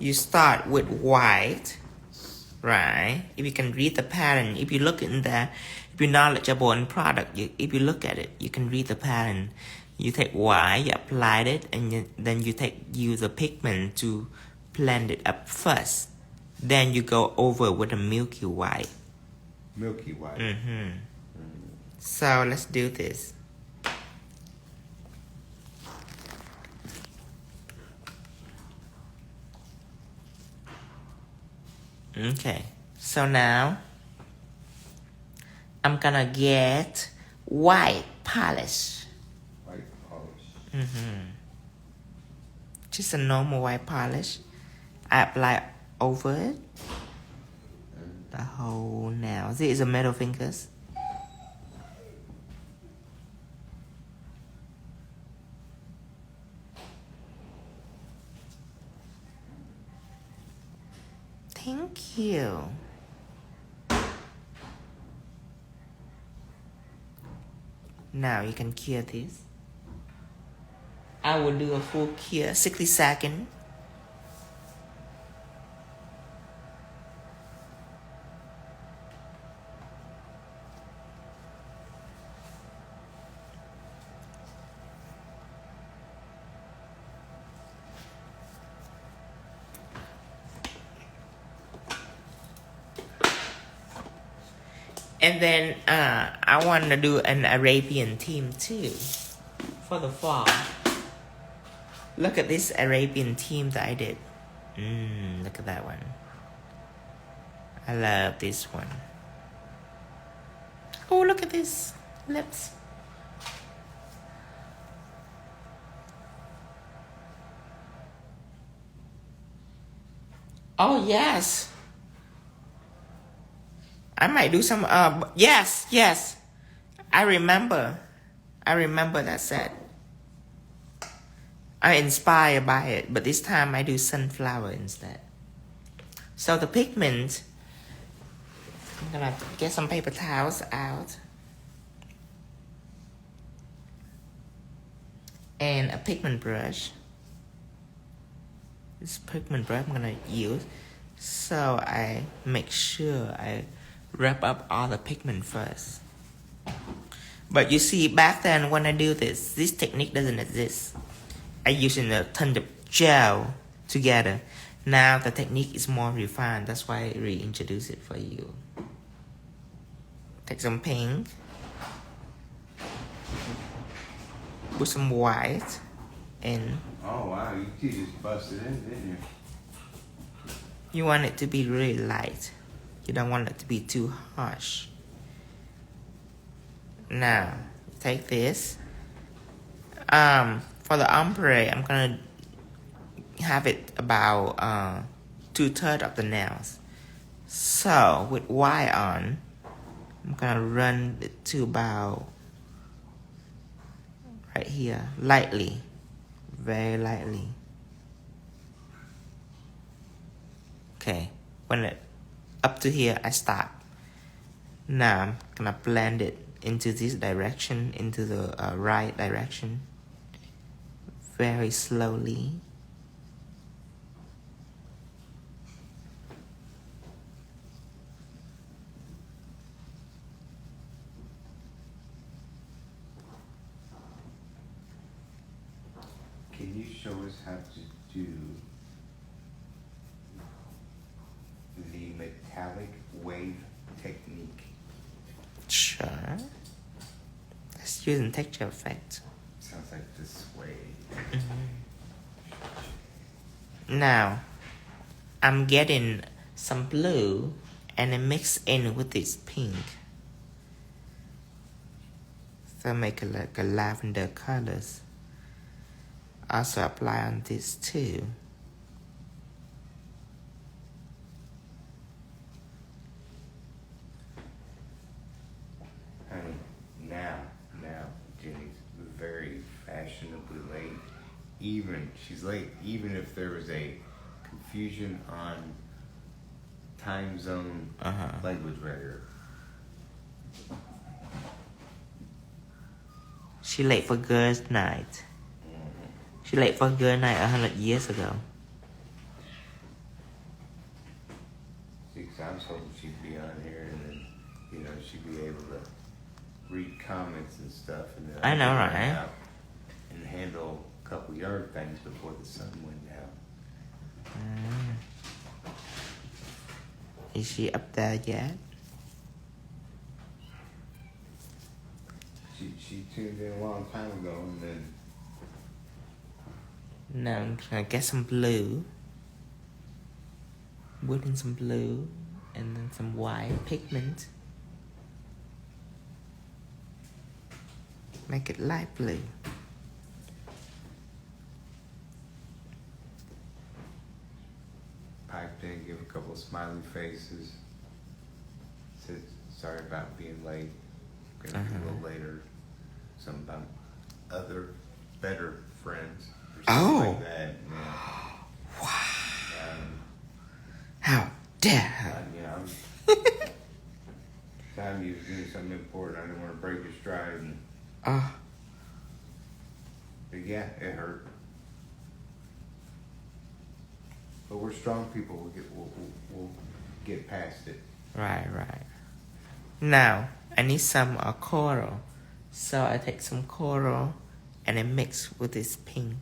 you start with white, right? If you can read the pattern, if you look in there, if you're knowledgeable in product, if you look at it, you can read the pattern. You take white, you applied it, and then you use the pigment to blend it up first. Then you go over with a milky white. Milky white. Mm-hmm. So let's do this. Okay, so now I'm gonna get white polish. White polish. Just a normal white polish. I apply over it. The whole nail. This is a middle fingers. Thank you. Now you can cure this. I will do a full cure, 60 seconds. And then I want to do an Arabian theme too for the fall. Look at this Arabian theme that I did. Look at that one. I love this one. Oh, look at this lips. Oh, yes. I might do some, yes. I remember that set. I'm inspired by it, but this time I do sunflower instead. So the pigment, I'm gonna get some paper towels out. And a pigment brush. This pigment brush I'm gonna use. So I make sure I wrap up all the pigment first. But you see, back then when I do this technique doesn't exist. I using a ton of gel together. Now the technique is more refined. That's why I reintroduce it for you. Take some pink. Put some white in. Oh wow, you just busted in, didn't you? You want it to be really light. You don't want it to be too harsh. Now, take this. For the ombre, I'm gonna have it about 2/3 of the nails. So with white on, I'm gonna run it to about right here, lightly, very lightly. Okay, when it up to here, I stop. Now I'm gonna blend it into this direction, into the right direction, very slowly. Can you show us how to do the metallic wave technique? Sure. Let's use a texture effect. Sounds like this way. Now, I'm getting some blue and I mix in with this pink. So make it like a lavender colors. Also apply on this too. Honey, now, Jenny's very fashionably late. She's late, even if there was a confusion on time zone language barrier. She late for girls' night. She late for girl night 100 years ago. I was hoping she'd be on here and then, she'd be able to read comments and stuff, and then I know, could right? run out and handle a couple yard things before the sun went down. Is she up there yet? She tuned in a long time ago, and then Now I'm gonna get some blue. Put in some blue and then some white pigment. Make it light blue. piped in, give a couple of smiley faces. Said sorry about being late. Gonna be a little later. Something about other better friends. Or something like that. Yeah. How dare her? Time you was doing something important. I didn't want to break your stride. And, but yeah, it hurt. But we're strong people. We'll get past it. Right. Now, I need some coral. So I take some coral and I mix with this pink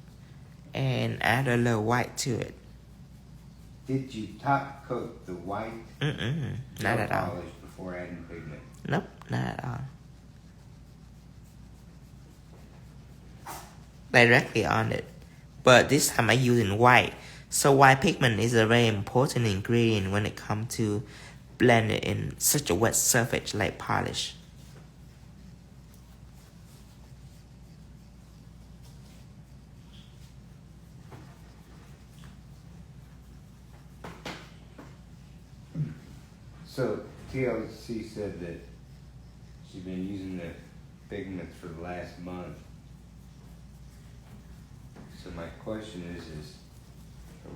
and add a little white to it. Did you top coat the white? Not at all. Polish before adding pigment? Nope, not at all. Directly on it. But this time I use in white. So white pigment is a very important ingredient when it comes to blend it in such a wet surface like polish. So TLC said that she's been using the pigments for the last month. So my question is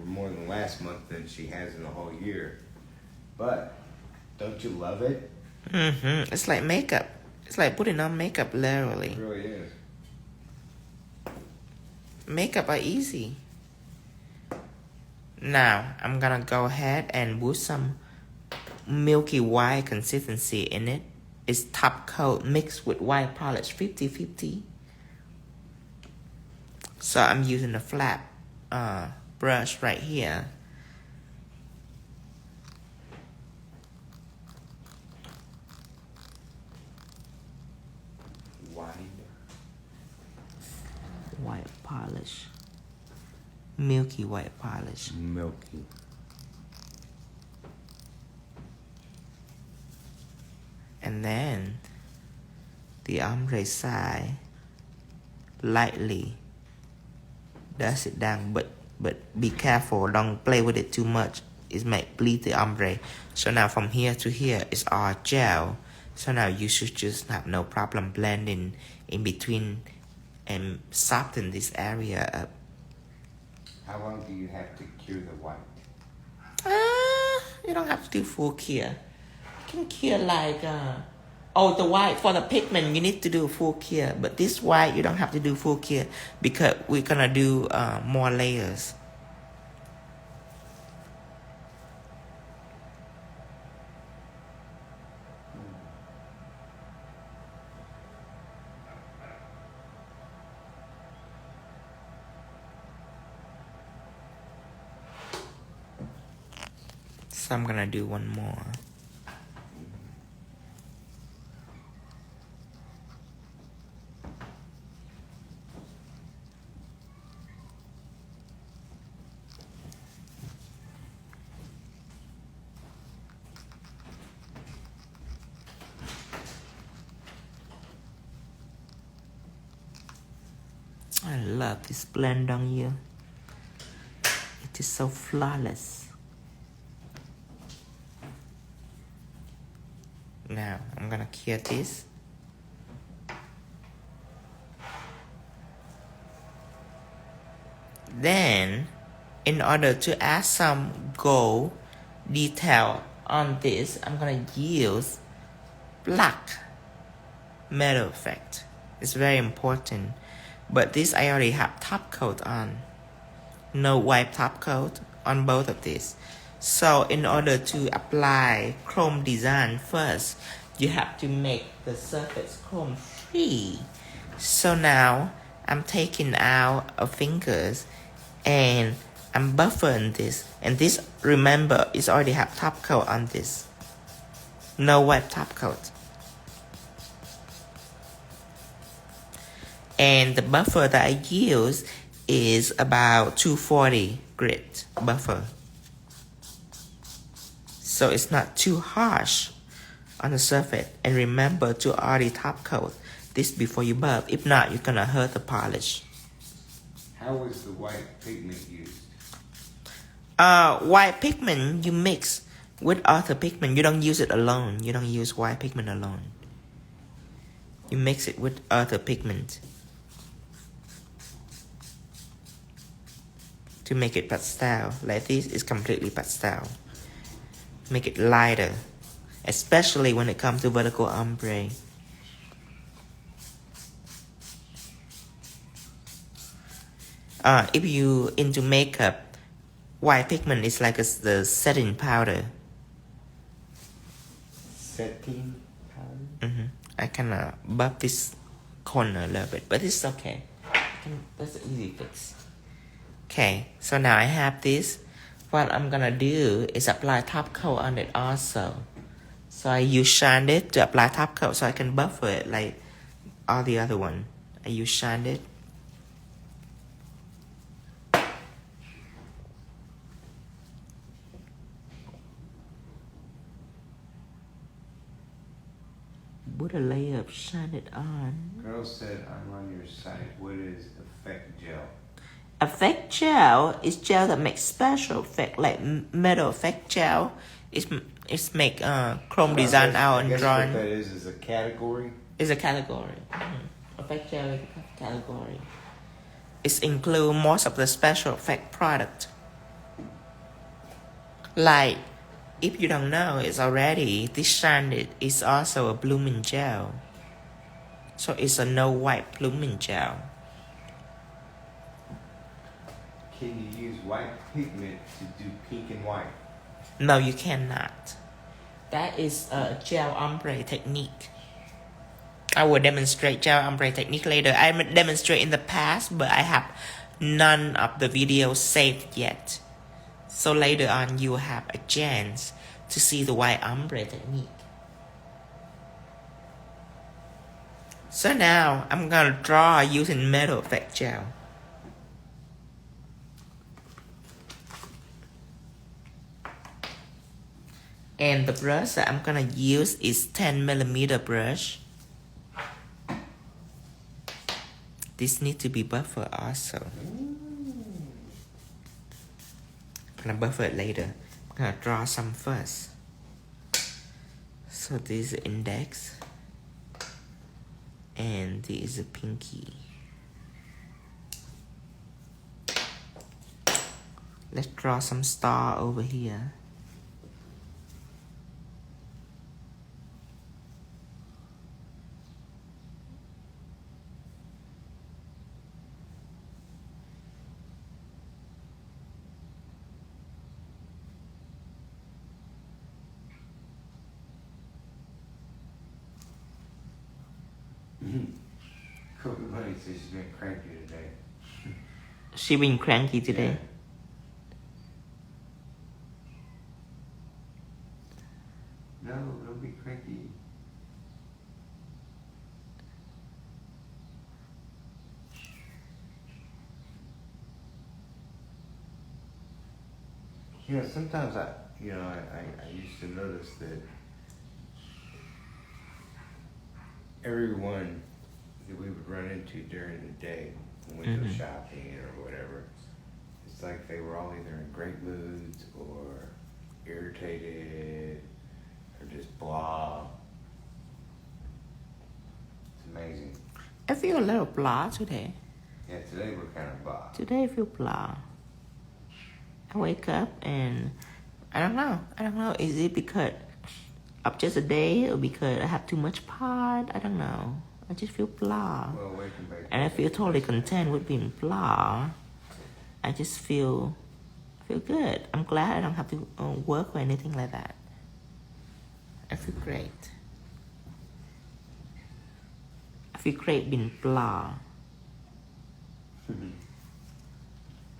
more than last month than she has in the whole year. But don't you love it? It's like makeup. It's like putting on makeup literally. It really is. Makeup are easy. Now I'm gonna go ahead and put some milky white consistency in it. It's top coat mixed with white polish 50-50. So I'm using a flat brush right here. White polish. Milky white polish. Milky. And then the ombre side lightly dust it down, but be careful, don't play with it too much. It might bleed the ombre. So now from here to here is all gel. So now you should just have no problem blending in between and soften this area up. How long do you have to cure the white? You don't have to do full cure. You can cure like the white for the pigment you need to do full cure, but this white you don't have to do full cure because we're gonna do more layers. So I'm gonna do one more. I love this blend on you. It is so flawless. Now I'm gonna cure this. Then, in order to add some gold detail on this, I'm gonna use black metal effect. It's very important. But this I already have top coat on. No white top coat on both of these. So in order to apply chrome design first, you have to make the surface chrome free. So now I'm taking out a fingers and I'm buffering this. And this, remember, is already have top coat on this. No white top coat. And the buffer that I use is about 240 grit buffer. So it's not too harsh on the surface. And remember to already top coat this before you buff. If not, you're gonna hurt the polish. How was the white pigment used? White pigment you mix with other pigment. You don't use it alone. You don't use white pigment alone. You mix it with other pigment to make it pastel. Like this is completely pastel. Make it lighter, especially when it comes to vertical ombre. If you into makeup, white pigment is like the setting powder. Setting powder? I kind of buff this corner a little bit, but it's okay. That's an easy fix. Okay, so now I have this. What I'm gonna do is apply top coat on it also. So I use shine it to apply top coat so I can buffer it like all the other one. I use shine it. Put a layer of shine it on. Girl said I'm on your site. What is effect gel? Effect gel is gel that makes special effect, like metal effect gel. It's make chrome design out and drawing. What that is a category. It's a category. Effect gel is a category. It includes most of the special effect product. Like, if you don't know, it's already this shine is also a blooming gel. So it's a no white blooming gel. Can you use white pigment to do pink and white? No, you cannot. That is a gel ombre technique. I will demonstrate gel ombre technique later. I demonstrate in the past, but I have none of the videos saved yet. So later on, you will have a chance to see the white ombre technique. So now, I'm gonna draw using metal effect gel. And the brush that I'm gonna use is 10mm brush. This needs to be buffered also. I'm gonna buffer it later. I'm gonna draw some first. So this is the index. And this is a pinky. Let's draw some star over here. Kobe Bunny says she's been cranky today. She been cranky today. Yeah. No, don't be cranky. You know, sometimes I used to notice that everyone that we would run into during the day when we go shopping or whatever, it's like they were all either in great moods or irritated or just blah. It's amazing. I feel a little blah today. Yeah, today we're kind of blah. Today I feel blah. I wake up and I don't know. Is it because of just a day or because I have too much pot? I don't know. I just feel blah. Well, wake and bake. And I feel totally content with being blah. I just feel feel good. I'm glad I don't have to work or anything like that. I feel great. I feel great being blah.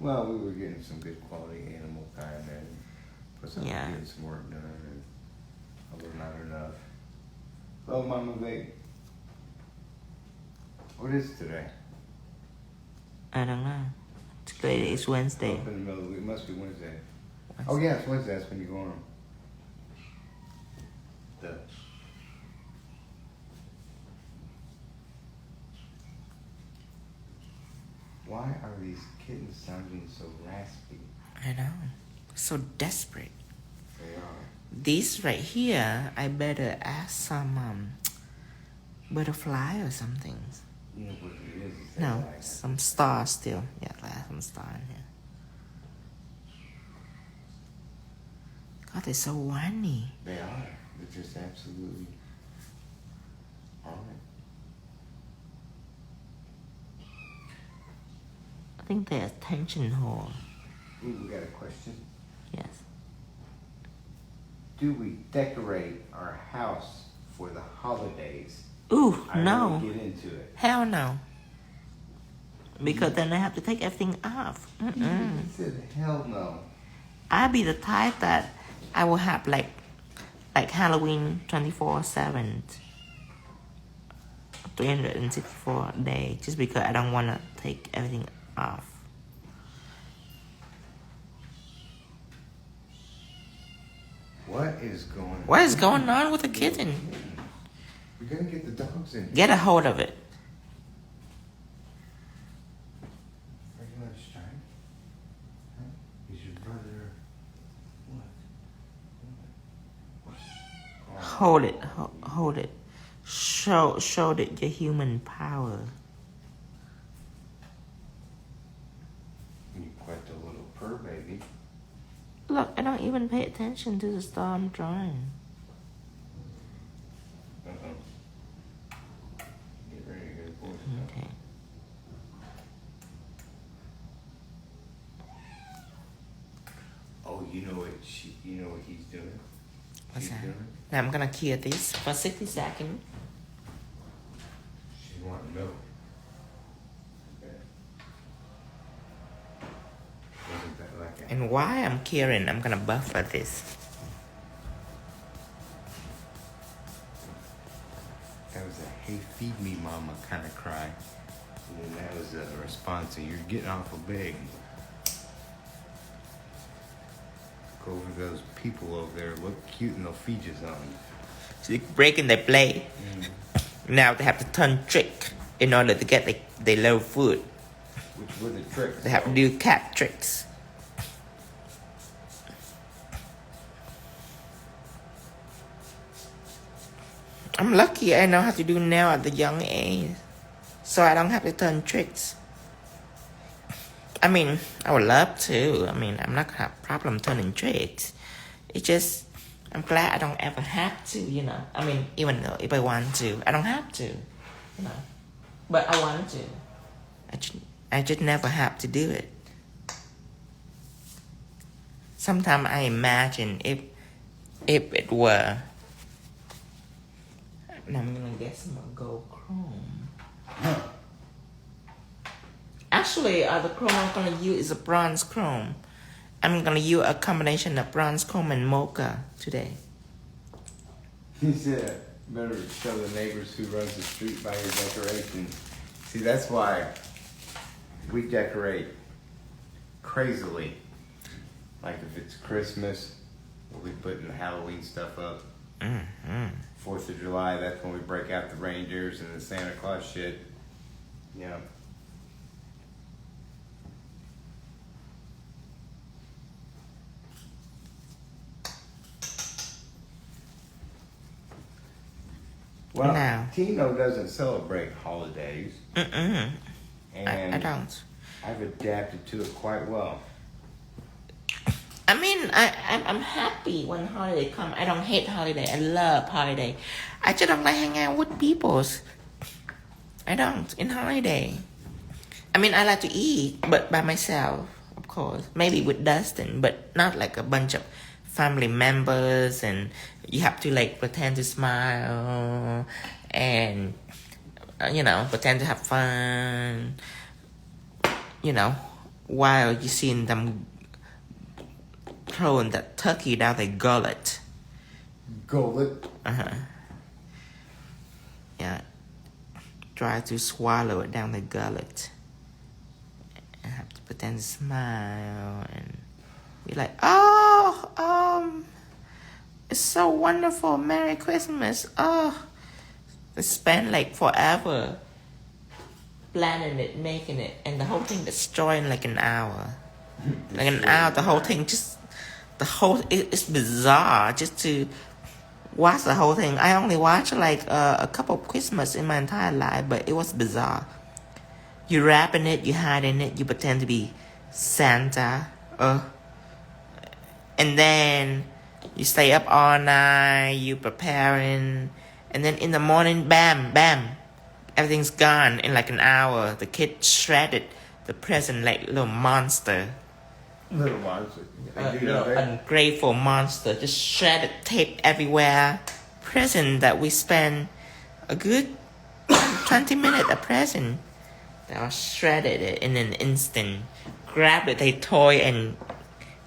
Well, we were getting some good quality animal time and plus I'm Yeah. getting some work done and although not enough. Hello, Mama Babe. What is today? I don't know. Today is Wednesday. Up in the middle of the week. It must be Wednesday. Oh yeah, it's Wednesday. That's when you go on. Why are these kittens sounding so raspy? I know. So desperate. They are. This right here, I better ask some butterfly or something. You know what it is? No, Like, some stars still. Yeah, I have some star in here. God, they're so whiny. they are. They're just absolutely on it. I think they're attention whore. Ooh, we got a question. Yes. Do we decorate our house for the holidays? Ooh, I no. really get into it. Hell no. Because then I have to take everything off. He said, hell no. I'll be the type that I will have like Halloween 24/7, 364 days, just because I don't want to take everything off. What is going on? What is going on with the kitten? We're gonna get the dogs in. Get a hold of it. Are you on strike? Huh? Is your brother what? Hold it, hold it. Show it your human power. You're quite a little purr baby. Look, I don't even pay attention to the star I'm drawing. Get ready to go to voice. Okay. Oh, you know what he's doing? What's She's that? doing? Now I'm gonna clear this for 60 seconds. She's wanting milk. Okay. Wasn't that like a... And while I'm curing, I'm gonna buffer this. That was a hey feed me mama kind of cry. And then that was a response to you're getting awful big. Go over those people over there, look cute and they'll feed you something. So they're breaking their play. Now they have to turn trick in order to get their little food. Which were the tricks? They have to do cat tricks. I'm lucky I know how to do nail at the young age. So I don't have to turn tricks. I mean, I would love to. I mean, I'm not gonna have a problem turning tricks. It's just, I'm glad I don't ever have to, you know. I mean, even though if I want to, I don't have to, you know. But I want to. I just never have to do it. Sometimes I imagine if it were. And I'm gonna get some gold chrome. Actually, the chrome I'm gonna use is a bronze chrome. I'm gonna use a combination of bronze chrome and mocha today. He said, better show the neighbors who runs the street by your decoration. See, that's why we decorate crazily. Like if it's Christmas, we'll be putting the Halloween stuff up. 4th of July, that's when we break out the reindeers and the Santa Claus shit. Yeah. Well, Now. Tino doesn't celebrate holidays. And I don't. I've adapted to it quite well. I mean, I'm happy when holiday come. I don't hate holiday. I love holiday. I just don't like hanging out with people. I don't in holiday. I mean, I like to eat, but by myself, of course. Maybe with Dustin, but not like a bunch of family members, and you have to like pretend to smile and pretend to have fun, while you seeing them throwing that turkey down their gullet. Gullet? Yeah. Try to swallow it down the gullet. And have to pretend to smile and be like, it's so wonderful. Merry Christmas. They spend like forever planning it, making it, and the whole thing destroyed in like an hour. Like an hour, the whole thing it's bizarre just to watch the whole thing. I only watched like a couple of Christmas in my entire life, but it was bizarre. You wrap in it, you hide in it, you pretend to be Santa, and then you stay up all night, you preparing, and then in the morning, bam, everything's gone in like an hour. The kid shredded the present like little monster. Little monster. Ungrateful monster. Just shredded tape everywhere. Present that we spent a good 20 minutes a present. They all shredded it in an instant. Grabbed it, they toy and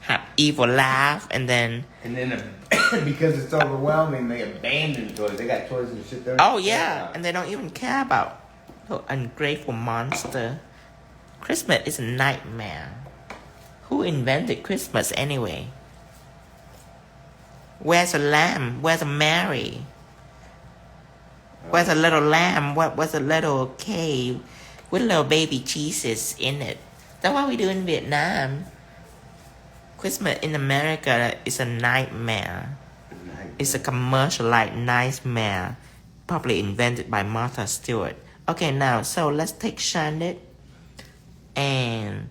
have evil laugh, and then because it's overwhelming, they abandon toys. They got toys and shit there. Oh yeah, and they don't even care about the ungrateful monster. Christmas is a nightmare. Who invented Christmas anyway? Where's a lamb? Where's a Mary? Where's a little lamb? What was a little cave with little baby Jesus in it? That's what we do in Vietnam. Christmas in America is a nightmare. It's a commercialized nightmare, probably invented by Martha Stewart. Okay, now, so let's take Shandit and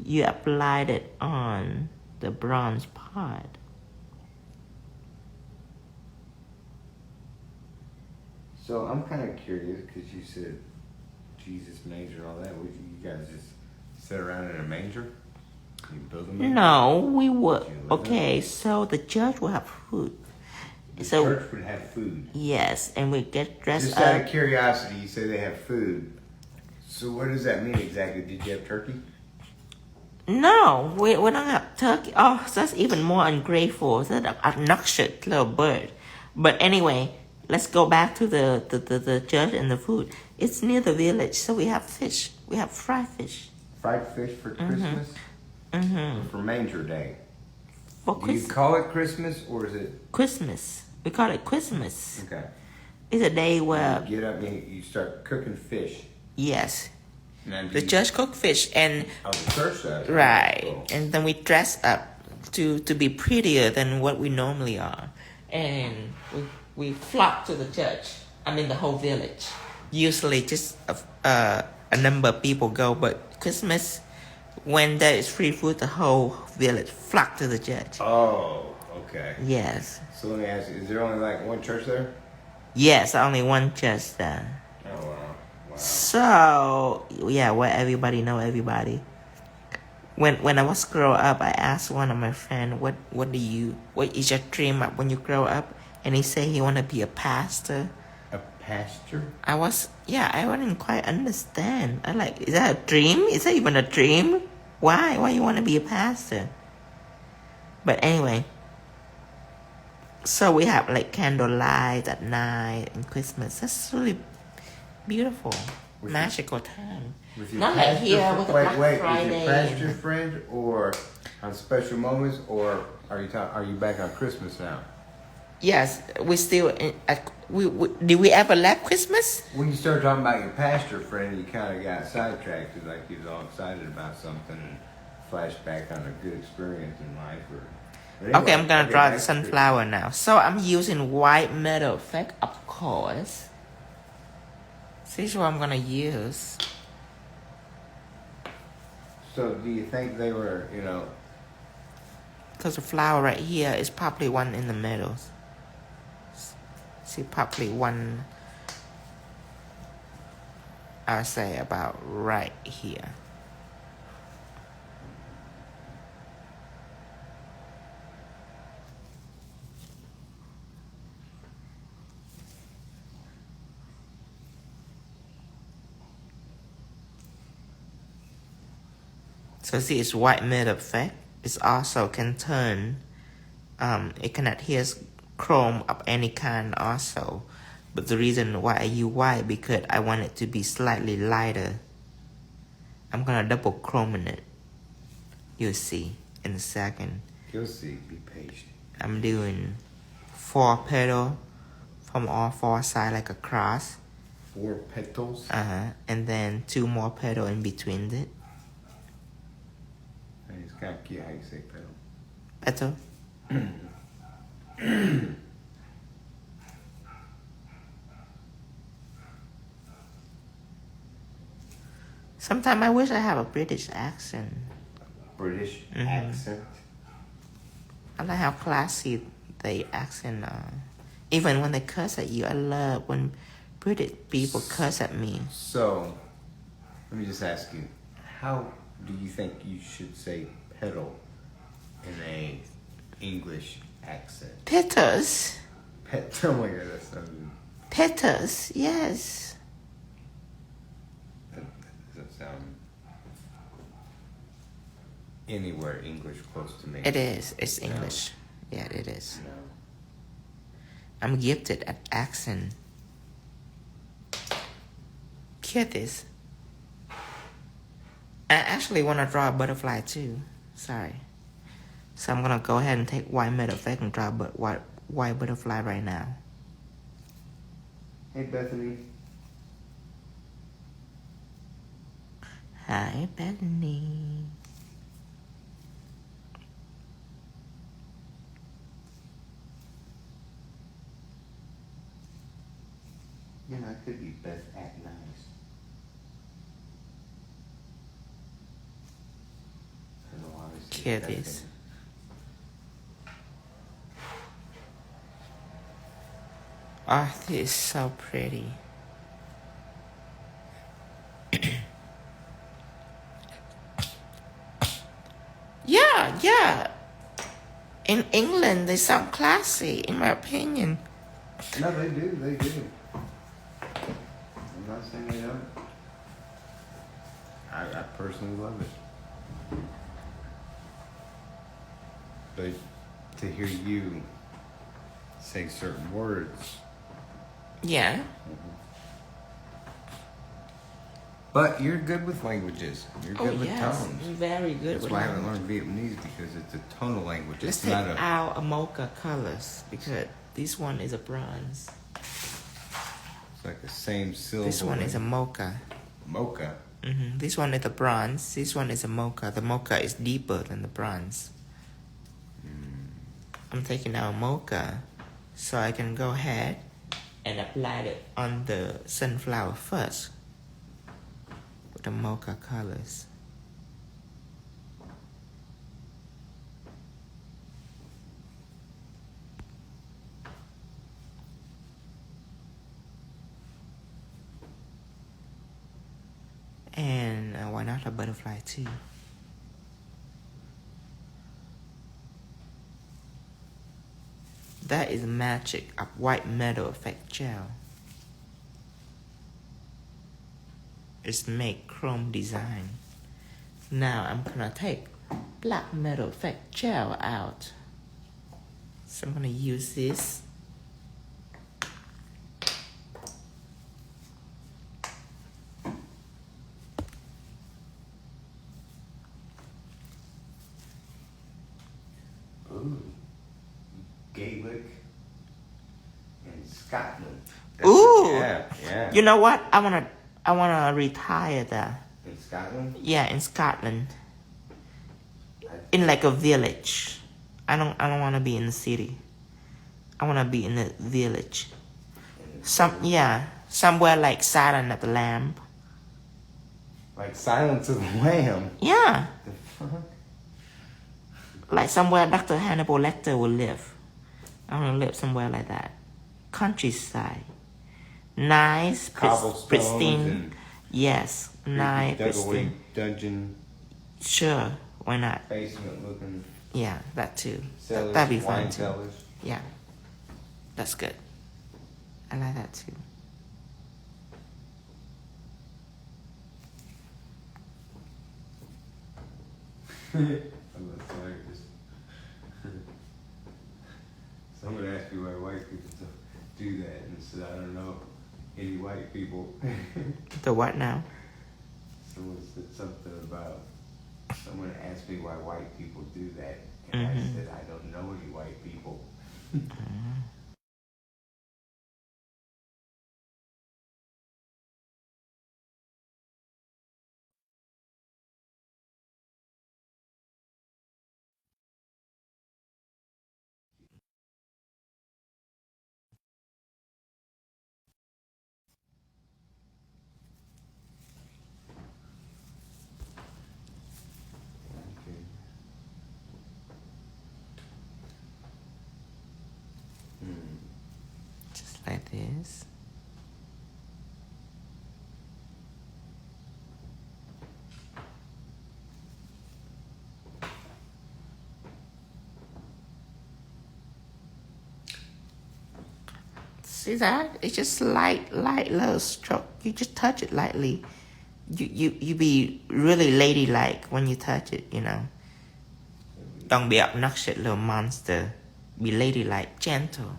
you applied it on the bronze pot. So I'm kind of curious because you said Jesus manger and all that. Would you guys just sit around in a manger? You build a manger? No, we would. Okay, so the church will have food. The church would have food. Yes, and we get dressed just up. Just out of curiosity, you say they have food. So what does that mean exactly? Did you have turkey? No, we don't have turkey. Oh, that's even more ungrateful. That's an obnoxious little bird. But anyway, let's go back to the church and the food. It's near the village, so we have fish. We have fried fish. Fried fish for Christmas? For Manger Day. Do you call it Christmas or is it? Christmas. We call it Christmas. Okay. It's a day where you get up and you start cooking fish. Yes. The church cook fish and the church does. Right. Cool. And then we dress up to be prettier than what we normally are. And we flock to the church. I mean the whole village. Usually just a number of people go, but Christmas when there is free food, the whole village flock to the church. Oh, okay. Yes. So let me ask you, is there only like one church there? Yes, only one church there. Oh, wow. So, yeah, where everybody know everybody. When I was grow up, I asked one of my friends, what is your dream up when you grow up? And he said he want to be a pastor. A pastor? I didn't quite understand. I like, is that a dream? Is that even a dream? Why you want to be a pastor? But anyway, so we have like candlelight at night and Christmas. That's really beautiful, magical time. Not like here with the Black Friday. Is your pastor friend or on special moments, or are you back on Christmas now? Yes, we still. Did we ever left Christmas? When you started talking about your pastor friend, you kind of got sidetracked, like you was all excited about something and flashed back on a good experience in life. Anyway, okay, I'm gonna draw the sunflower now. So I'm using white metal effect, of course. This is what I'm gonna use. So do you think they were, Because the flower right here is probably one in the middle. See, probably one, I'll say about right here. So see, it's white matte effect. It also can turn, it can adhere chrome of any kind also. But the reason why I use white because I want it to be slightly lighter. I'm gonna double chrome in it. You'll see in a second. You'll see. Be patient. I'm doing 4 petal from all 4 sides like a cross. 4 petals. And then 2 more petal in between it. It's kind of cute how you say petal. Petal. Sometimes I wish I have a British accent. British accent. I like how classy they accent are. Even when they cuss at you, I love when British people cuss at me. So, let me just ask you, how do you think you should say petal in a English accent? Petals. Oh my god, that's so good. Petals, yes. That doesn't sound anywhere English close to me. It is. It's English. No. Yeah, it is. No. I'm gifted at accent. Hear this. I actually want to draw a butterfly too. Sorry. So I'm going to go ahead and take white matte effect and draw a white butterfly right now. Hey, Bethany. Hi, Bethany. You know, it could be Beth Act Nice. Hear this. Oh, this is so pretty. Yeah. In England, they sound classy, in my opinion. No, they do. I'm not saying they don't. I personally love it. But to hear you say certain words. Yeah. But you're good with languages. You're good with tones. I'm very good That's with why I language. haven't learned Vietnamese, because it's a tonal language. Let's take out a mocha colors because this one is a bronze. It's like the same silver. This one is a mocha. Mocha. This one is a bronze. This one is a mocha. The mocha is deeper than the bronze. I'm taking out mocha so I can go ahead and apply it on the sunflower first with the mocha colors. And why not a butterfly too? That is magic of white metal effect gel. It's make chrome design. Now I'm gonna take black metal effect gel out. So I'm gonna use this. Ooh. Gaelic and Scotland. Ooh. Yeah. You know what? I wanna retire there. In Scotland? Yeah, in Scotland. In like a village. I don't wanna be in the city. I wanna be in a village. Somewhere like Silence of the Lamb. Like Silence of the Lamb. Yeah. The fuck? Like somewhere Dr. Hannibal Lecter will live. I want to live somewhere like that. Countryside. Nice, pristine. Yes, nice, pristine. Dungeon. Sure, why not? Basement looking. Yeah, that too. Cellars, That'd be wine fun too. cellars. Yeah, that's good. I like that too. That's hilarious. Someone asked me why white people do that, and I said, I don't know any white people. The what now? Someone said something about, someone asked me why white people do that, and I said, I don't know any white people. Okay. Just like this. See that? It's just light little stroke. You just touch it lightly. You be really ladylike when you touch it, you know. Don't be obnoxious little monster. Be ladylike, gentle.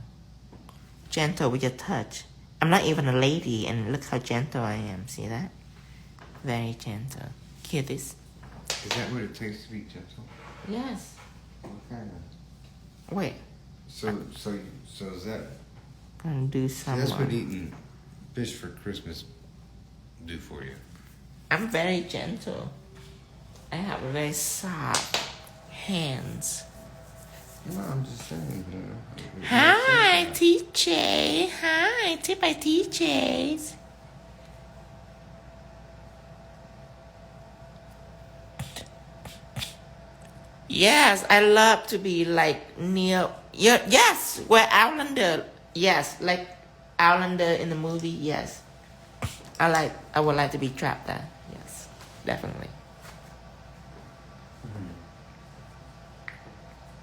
Gentle with your touch. I'm not even a lady, and look how gentle I am. See that? Very gentle. Hear this? Is that what it takes to be gentle? Yes. What kind of? Wait. So is that? Gonna do some. That's what eating fish for Christmas do for you. I'm very gentle. I have very soft hands. No, I'm just saying. Hi, TJ. Hi, tip by TJ's. Yes, I love to be like near. Yes, where Outlander. Yes, like Outlander in the movie. Yes, I would like to be trapped there. Yes, definitely.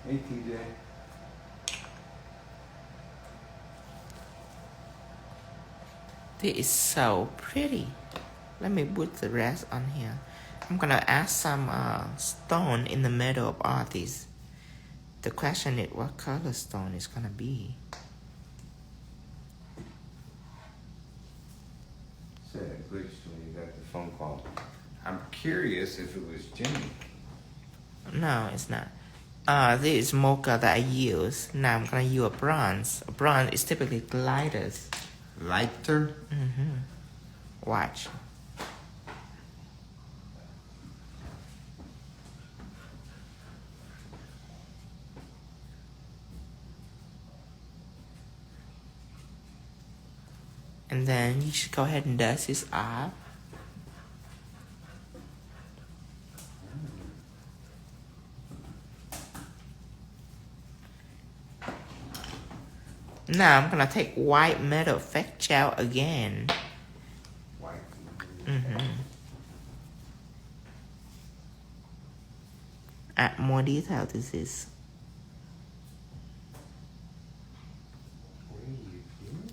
Hey, TJ. This is so pretty. Let me put the rest on here. I'm gonna add some stone in the middle of all these. The question is what color stone is gonna be. Said it glitched when you got the phone call. I'm curious if it was Jimmy. No, it's not. This is mocha that I use. Now I'm gonna use a bronze. A bronze is typically gliders. Lighter? Watch. And then you should go ahead and dust this off. Now I'm gonna take white metal effect gel again. White. Add more detail to this. What are you doing?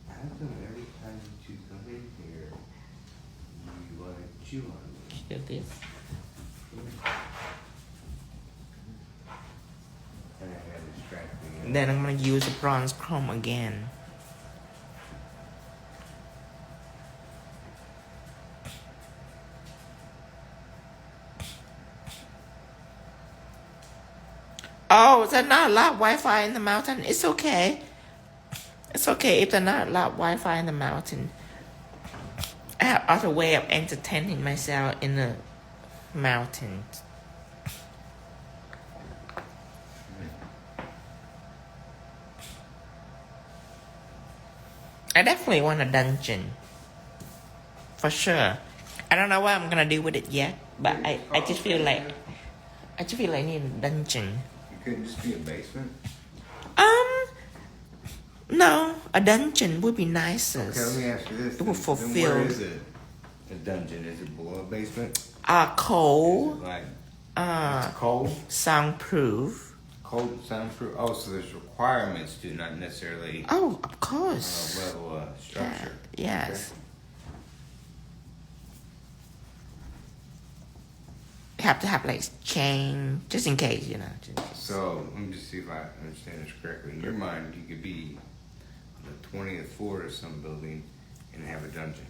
How come every time you come in here, you want to chew on me? Hear this. And I had to distract me. Then I'm gonna use the bronze chrome again. Oh, there's not a lot of Wi-Fi in the mountain. It's okay. It's okay if there's not a lot of Wi-Fi in the mountain. I have other way of entertaining myself in the mountains. I definitely want a dungeon. For sure. I don't know what I'm gonna do with it yet, but I just feel like I need a dungeon. You couldn't just be a basement? No, a dungeon would be nicer. Okay, let me ask you this. It will Then fulfill. where is it? A dungeon? Is it below a basement? Cold, Is it like cold? soundproof. Cold, soundproof? Oh, so there's requirements to not necessarily Oh, of course. level structure. Yes. have to have like chain just in case, you know. So let me just see if I understand this correctly. In your mind, you could be on the 20th floor of some building and have a dungeon.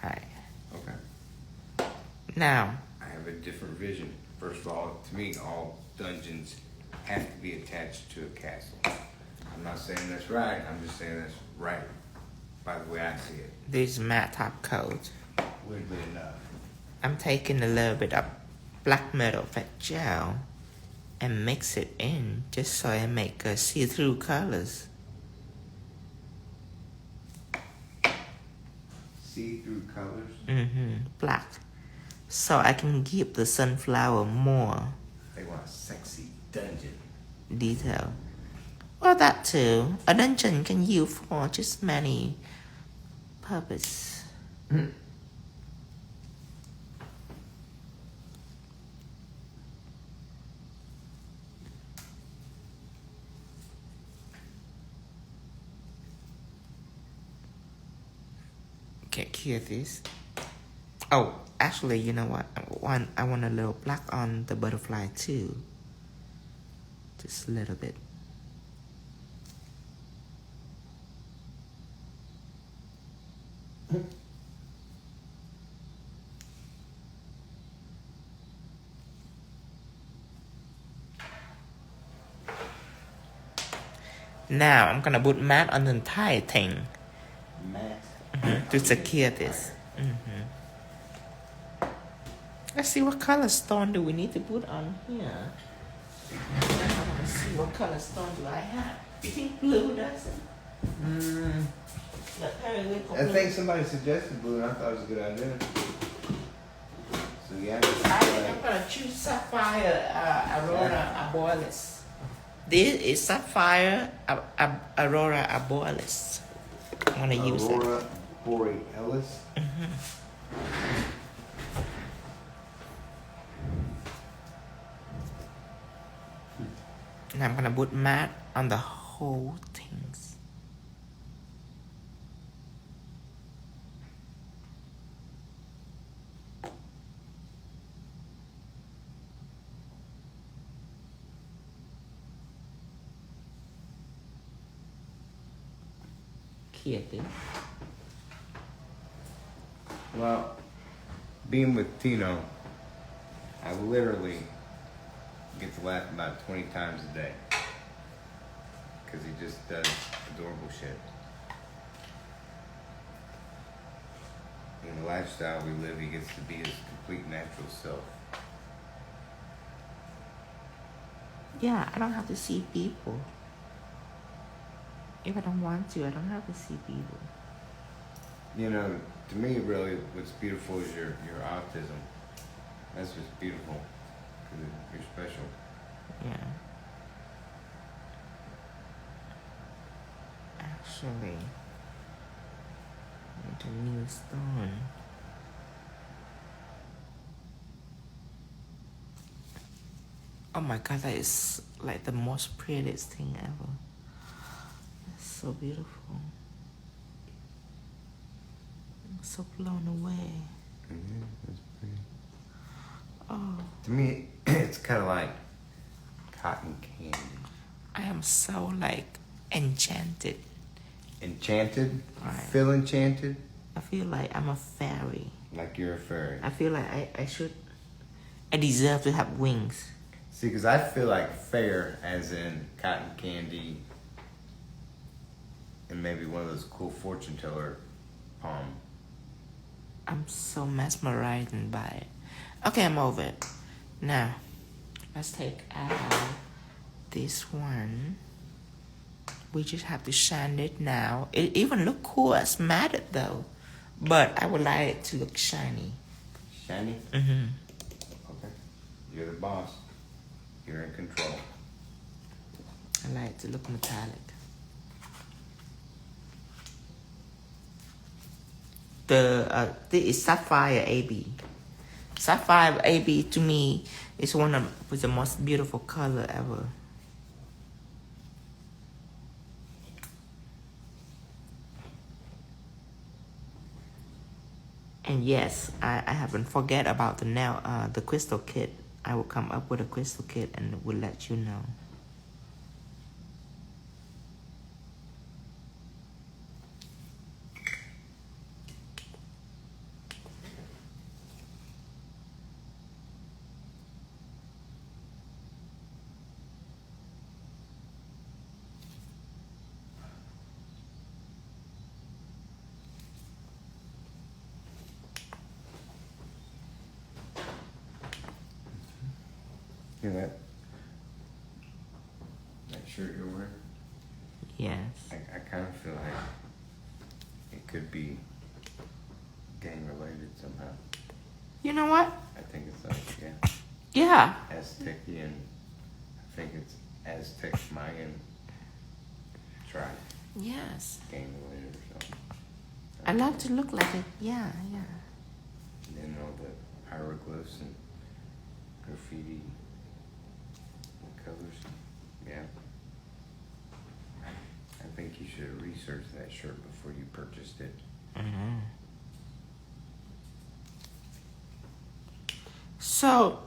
Right. Okay. Now, I have a different vision. First of all, to me, all dungeons have to be attached to a castle. I'm not saying that's right. I'm just saying that's right by the way I see it. this matte top coat, Would be enough. I'm taking a little bit of black metal fat gel and mix it in just so I make see-through colors. See-through colors? Black. So I can give the sunflower more They want a sexy dungeon. detail. Well, that too. A dungeon can use for just many purpose. Okay, cure this. Oh, actually, you know what? I want a little black on the butterfly too. Just a little bit. Now I'm gonna put matte on the entire thing Matte. to secure this. Let's see what color stone do we need to put on here. I want to see what color stone do I have. You think blue does it? I think somebody suggested blue and I thought it was a good idea. So yeah. I think I'm gonna choose sapphire aurora arborealis. This is sapphire aurora arborealis. I'm gonna use it. Aurora Borealis. And I'm gonna put matte on the whole things. Kitty. Well, being with Tino, I literally get to laugh about 20 times a day. Because he just does adorable shit. In the lifestyle we live, he gets to be his complete natural self. Yeah, I don't have to see people. If I don't want to, I don't have to see people. You know, to me, really, what's beautiful is your autism. That's what's beautiful. Because you're special. Yeah. Actually, need a new stone. Oh my god, that is like the most prettiest thing ever. It's so beautiful. I'm so blown away. Yeah, that's pretty. Oh, To me, it's kind of like cotton candy. I am so like enchanted. Enchanted? Right. Feel enchanted? I feel like I'm a fairy. Like you're a fairy. I feel like I deserve to have wings. See, because I feel like fair as in cotton candy and maybe one of those cool fortune teller palm. I'm so mesmerized by it. Okay, I'm over it. Now, let's take out this one. We just have to shine it now. It even look cool as matted though. But I would like it to look shiny. Shiny? Mm-hmm. Okay. You're the boss. You're in control. I like it to look metallic. This is Sapphire AB. Sapphire AB to me is one of the most beautiful color ever. And yes, I haven't forget about the crystal kit. I will come up with a crystal kit and will let you know. You know that shirt you're wearing? Yes. I kind of feel like it could be gang related somehow. You know what? I think it's like, yeah, Yeah. Aztecian. I think it's Aztec Mayan tribe, Yes. gang related or something. I love to look like it. Yeah, yeah. And then all the hieroglyphs and graffiti colors. Yeah. I think you should have researched that shirt before you purchased it. Mm-hmm. So,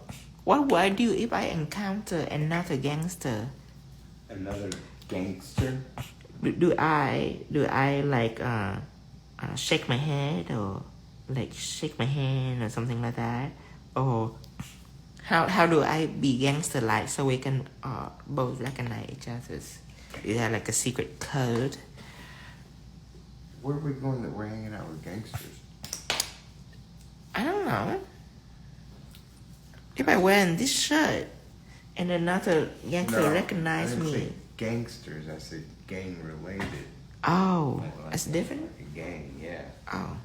what would I do if I encounter another gangster? Another gangster? Do I like shake my head or like shake my hand or something like that? Or how do I be gangster like so we can both recognize each other's? Is that like a secret code? Where are we going that we're hanging out with gangsters? I don't know. If I wear this shirt and another gangster recognize I didn't me. say gangsters, I said gang related. Oh, Like that's different? Like a gang, yeah. Oh.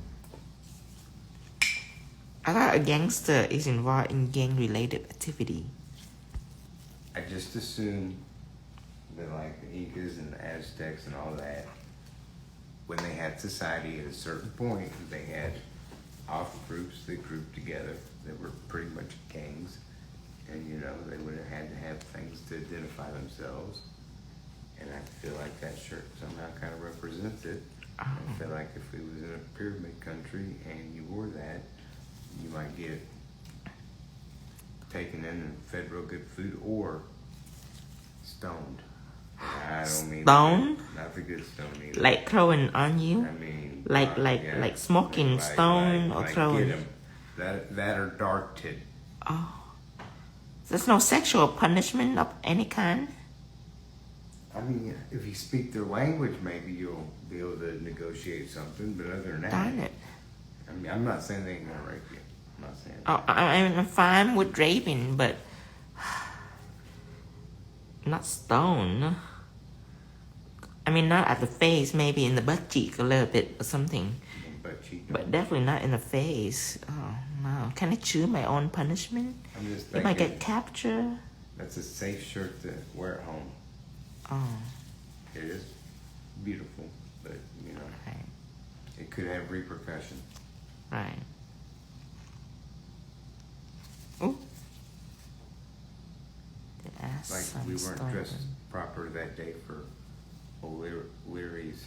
I thought a gangster is involved in gang-related activity. I just assumed that like the Incas and the Aztecs and all that, when they had society at a certain point, they had off groups that grouped together that were pretty much gangs. And you know, they would have had to have things to identify themselves. And I feel like that shirt somehow kind of represents it. Oh. I feel like if we was in a pyramid country and you wore that, you might get taken in and fed real good food or stoned. I don't mean Stone? not the good stone either. Like throwing on you? I mean Like smoking stone or throwing? Get 'em. That or dark tit. Oh. There's no sexual punishment of any kind? I mean, if you speak their language, maybe you'll be able to negotiate something. But other than that, Darn it. I mean, I'm not saying they ain't gonna rape you. I'm not saying. Oh, I'm fine with raping, but not stone. I mean, not at the face, maybe in the butt cheek a little bit or something. But definitely not in the face. Oh, no. Can I choose my own punishment? I'm just If I thinking get captured? that's a safe shirt to wear at home. Oh, It is beautiful, but you know, right. it could have repercussions. Right. Ooh. Like we weren't dressed proper that day for O'Leary's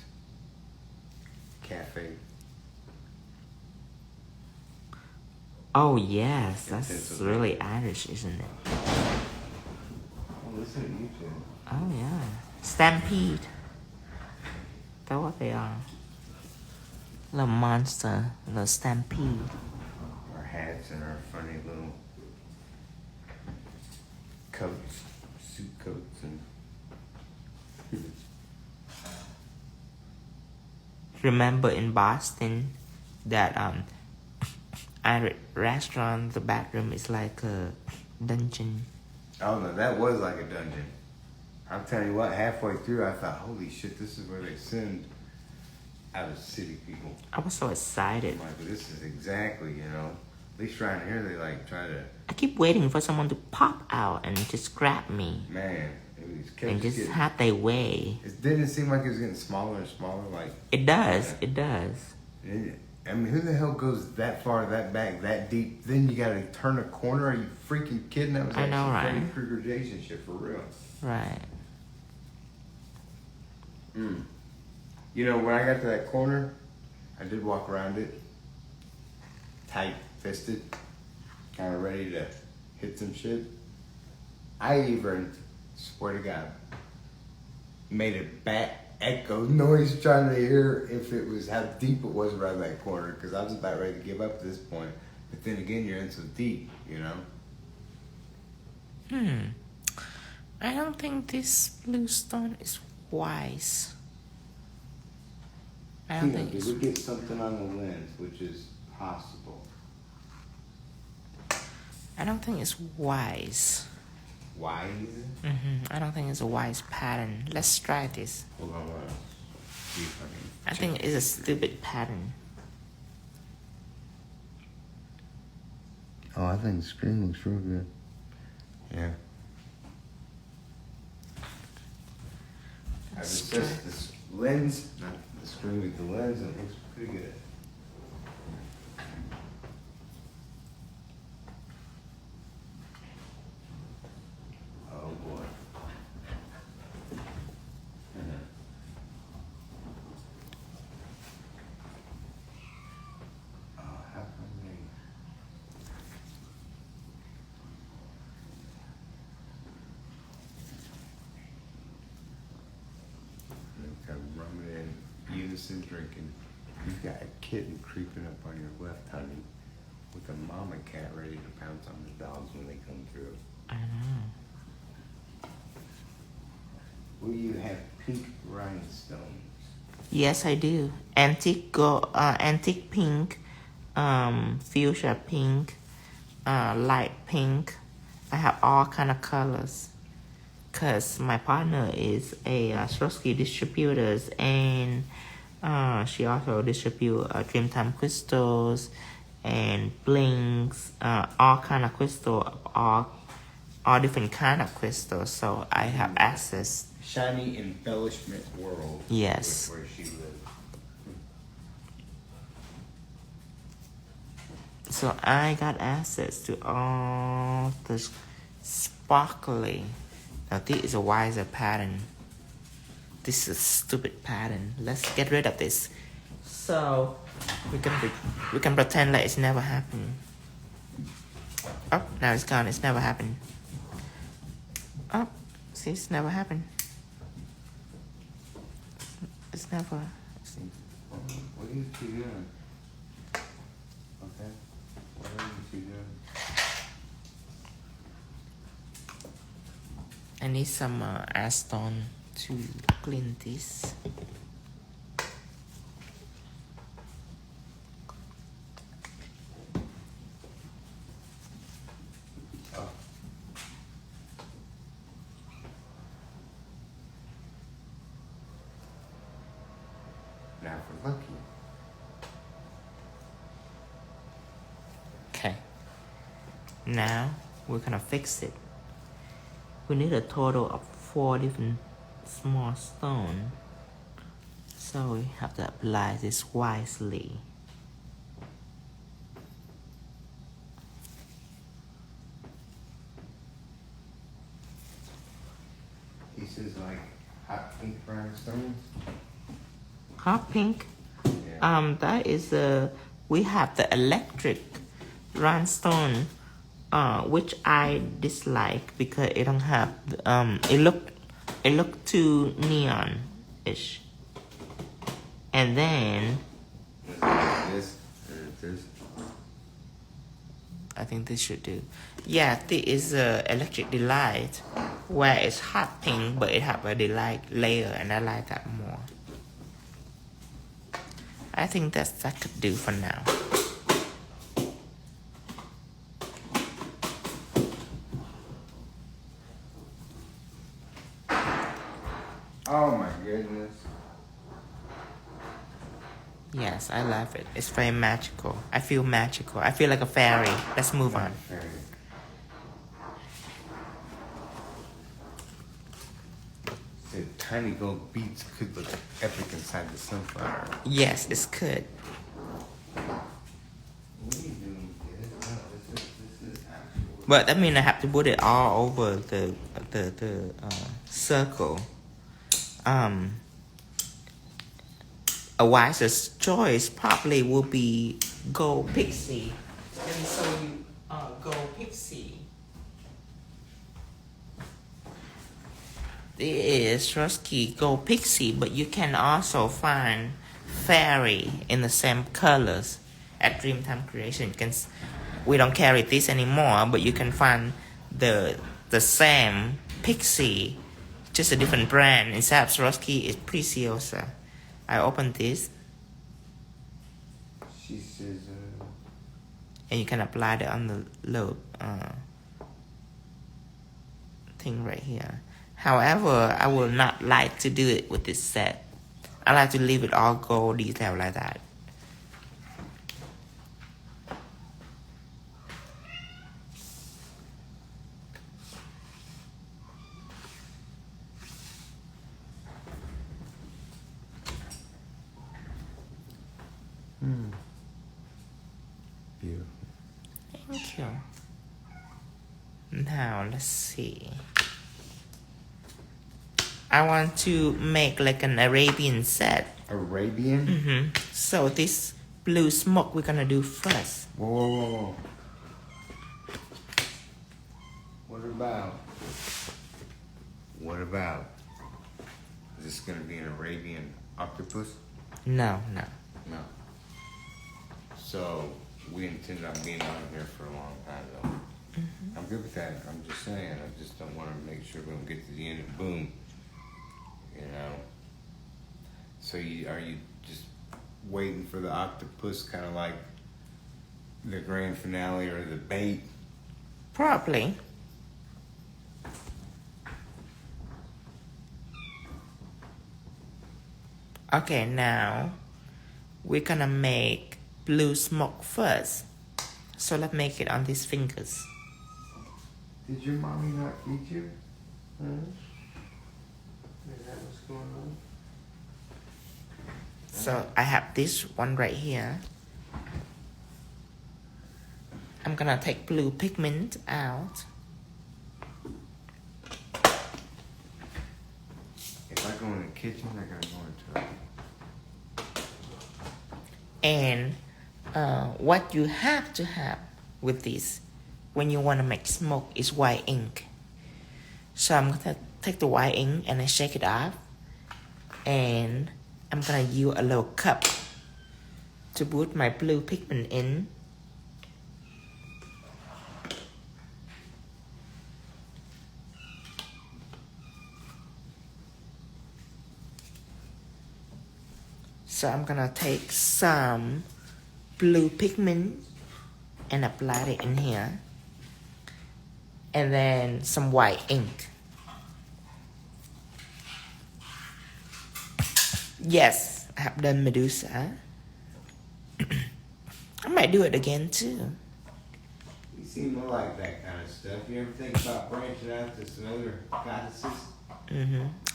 cafe. Oh, yes. That's Pennsylvania. really Irish, isn't it? Oh, listen to you two. Oh, yeah. Stampede. That's what they are. Little monster. Little stampede. Our hats and our funny little coats, suit coats, and Remember in Boston that Irish restaurant, the bathroom is like a dungeon. oh no, that was like a dungeon. I'm telling you what, halfway through I thought, holy shit, this is where they send out of city people. I was so excited. I'm like, well, this is exactly, you know, at least around here they like try to, I keep waiting for someone to pop out and just grab me man, it was kept and just getting, have their way. it didn't seem like it was getting smaller and smaller, like. It does. It does. I mean, who the hell goes that far, that back, that deep? Then you gotta turn a corner. Are you freaking kidding? That was I know, actually right? Freddy Krueger Jason shit for real. Right. You know, when I got to that corner, I did walk around it. tight-fisted, kind of ready to hit some shit. I even, swear to God, made a bat echo noise trying to hear if it was how deep it was around that corner, because I was about ready to give up at this point. But then again, you're in so deep, you know. I don't think this blue stone is wise. I don't think Did we get something on the lens, which is possible? I don't think it's wise. Wise? I don't think it's a wise pattern. Let's try this. Hold on, see if I I think it's a stupid pattern. Oh, I think the screen looks real good. Yeah. I was just this lens, not the screen with the lens, and it looks pretty good. Oh boy. Oh, how come they? Kind of rumming in unison drinking. You've got a kitten creeping up on your left, honey, with a mama cat ready to pounce on the dogs when they come through. I know. Will you have pink rhinestones? Yes, I do. Antique pink, fuchsia pink, light pink. I have all kind of colors. Cause my partner is a Swarovski distributors, and she also distribute Dreamtime crystals and blings, all kind of crystal, all different kind of crystals. So I have access. Shiny embellishment world. Yes. Where she lives. So I got access to all the sparkly. Now this is a wiser pattern. This is a stupid pattern. Let's get rid of this. So we can pretend like it's never happened. Oh, now it's gone. It's never happened. Oh, see, it's never happened. It's never. What are you two doing? Okay. What are you two doing? I need some acetone to clean this. Oh. Now if we're lucky. Okay. Now we're gonna fix it. We need a total of 4 different small stones. So we have to apply this wisely. He says like hot pink rhinestones. Hot pink. Yeah. That is we have the electric rhinestone, which I dislike because it don't have it look too neon-ish. And then This and this. I think this should do. Yeah, this is electric delight, where it's hot pink but it have a delight layer, and I like that more. I think that could do for now. Oh my goodness. Yes, I love it. It's very magical. I feel magical. I feel like a fairy. Let's move on. The tiny gold beads could look epic inside the sunflower. Yes, it's good. What are you doing, kid? No, this is actual. But that means I have to put it all over the circle. A wiser choice probably will be gold pixie. Let me show you gold pixie. This is Swarovski gold pixie, but you can also find fairy in the same colors at Dreamtime Creation. We don't carry this anymore, but you can find the same pixie, just a different brand. Instead of Swarovski, is Preciosa. I open this. She says, And you can apply it on the lobe thing right here. However, I will not like to do it with this set. I like to leave it all gold detail like that. beautiful. Thank you. Now, let's see. I want to make like an Arabian set. Arabian? So this blue smoke we're gonna do first. Whoa, whoa, whoa, whoa. What about? Is this gonna be an Arabian octopus? No. No. So we intend on being on here for a long time though. I'm good with that. I'm just saying. I just don't want to make sure we don't get to the end and boom. You know. So are you just waiting for the octopus, kind of like the grand finale or the bait? Probably. Okay, now we're gonna make blue smoke first. So let's make it on these fingers. Did your mommy not feed you? Huh? Is that what's going on? So I have this one right here. I'm gonna take blue pigment out. If I go in the kitchen, I gotta go into it. And what you have to have with this when you want to make smoke is white ink. So I'm gonna take the white ink and I shake it off, and I'm gonna use a little cup to put my blue pigment in. So I'm gonna take some blue pigment and apply it in here, and then some white ink. Yes, I have done Medusa. I might do it again too. You seem to like that kind of stuff. You ever think about branching out to some other goddesses?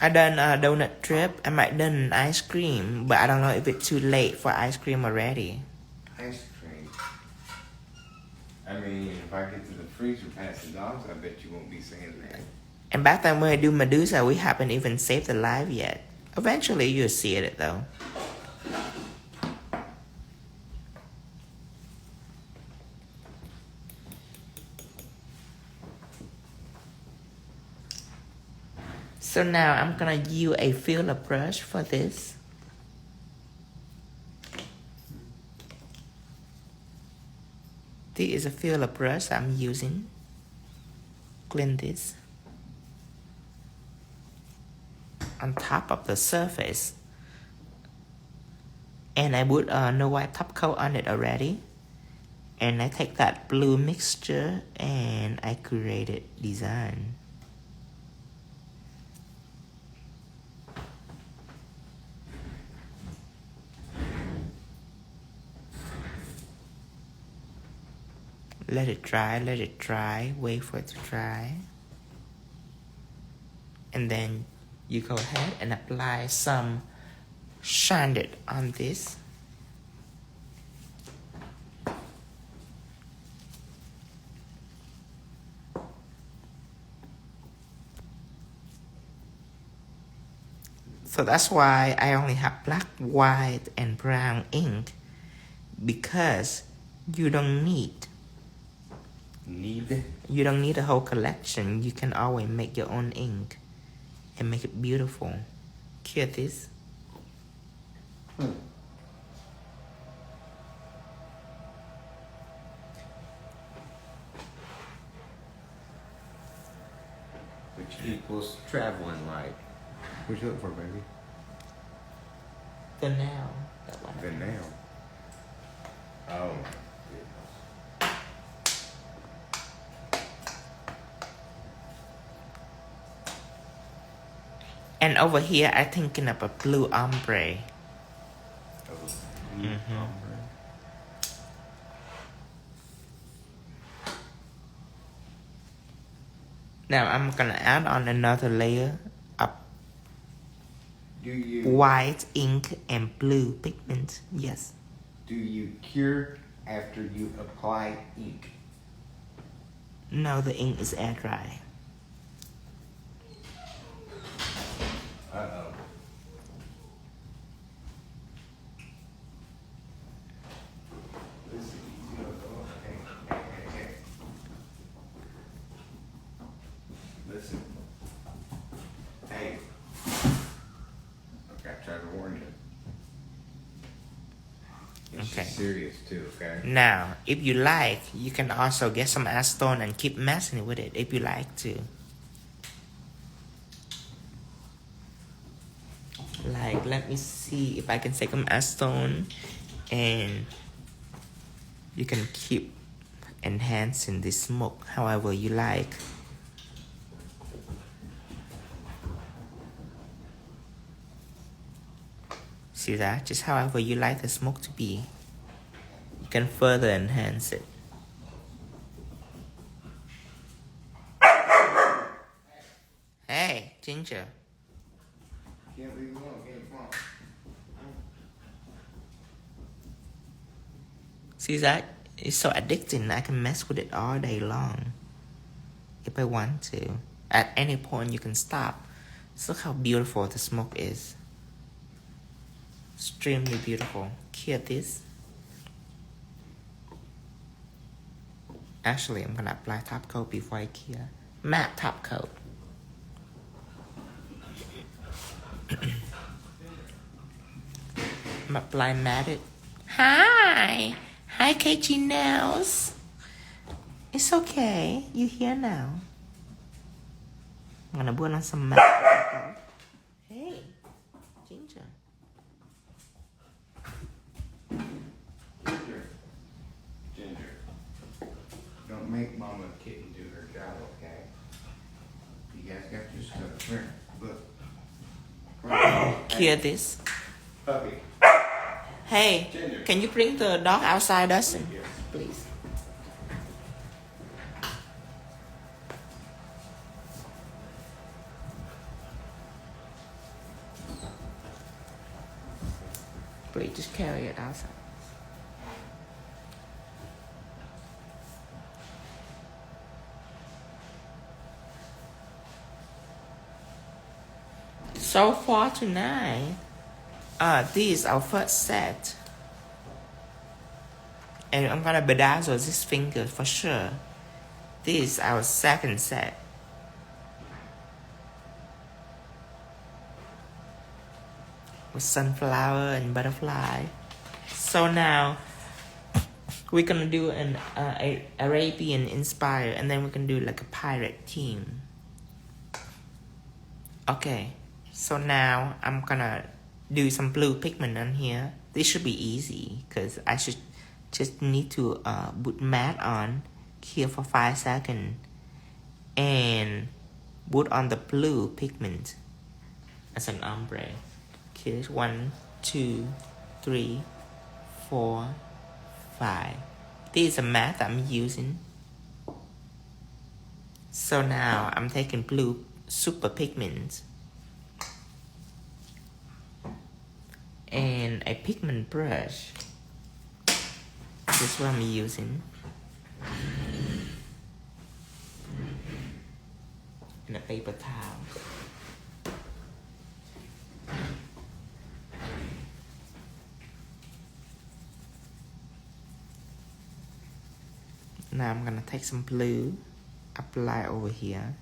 I done a donut trip. I might done ice cream, but I don't know if it's too late for ice cream already. Ice cream. I mean, if I get to the freezer past the dogs, I bet you won't be saying that. And back then when I do Medusa, we haven't even saved the life yet. Eventually you'll see it though. So now I'm gonna use a filler brush for this. This is a filler brush I'm using. Clean this on top of the surface. And I put a no white top coat on it already. And I take that blue mixture and I created design. Let it dry, wait for it to dry. And then you go ahead and apply some shine it on this. So that's why I only have black, white, and brown ink, because you don't need a whole collection. You can always make your own ink and make it beautiful. Hear this? Which equals traveling light. What you look for, baby? The nail. That one. The nail. Oh. And over here, I'm thinking of a blue ombre. Now I'm gonna add on another layer of white ink and blue pigment. Yes. Do you cure after you apply ink? No, the ink is air dry. Uh-oh. Listen, hey. Listen. Hey. Okay, I tried to warn you. And Okay. She's serious too, okay? Now, if you like, you can also get some acetone and keep messing with it if you like to. Like, let me see if I can take some acetone and you can keep enhancing the smoke however you like. See that? Just however you like the smoke to be. You can further enhance it. Hey, Ginger. Can't leave alone, come on. See that? It's so addicting. I can mess with it all day long. If I want to. At any point you can stop. So look how beautiful the smoke is. Extremely beautiful. Hear this? Actually, I'm gonna apply top coat before I cure. Matte top coat. I'm applying matte. Hi! Hi, KG Nails. It's okay. You here now. I'm gonna put on some matte. Hey, Ginger. Ginger. Don't make Mama Kitten do her job, okay? You guys got your stuff. Here, look. Hear this? Puppy. Hey, Ginger. can you bring the dog outside, Dustin? Please. Please just carry it outside. So far tonight, this is our first set. And I'm gonna bedazzle this finger for sure. This is our second set. With sunflower and butterfly. So now we're gonna do an Arabian inspired, and then we can do like a pirate theme. Okay, so now I'm gonna do some blue pigment on here. This should be easy because I should just need to put matte on here for 5 seconds and put on the blue pigment as an ombre. Okay, 1, 2, 3, 4, 5. This is a matte I'm using. So now I'm taking blue super pigment and a pigment brush. This is what I'm using. And a paper towel. take some blue, apply over here.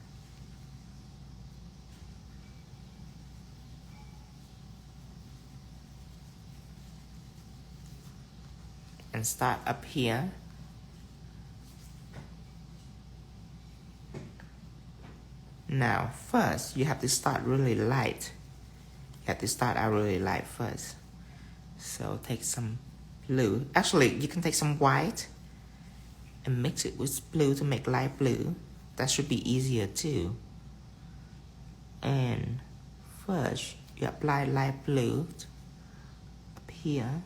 And start up here. Now, first, you have to start really light. You have to start out really light first. So take some blue. Actually, you can take some white and mix it with blue to make light blue. That should be easier too. And first, you apply light blue up here.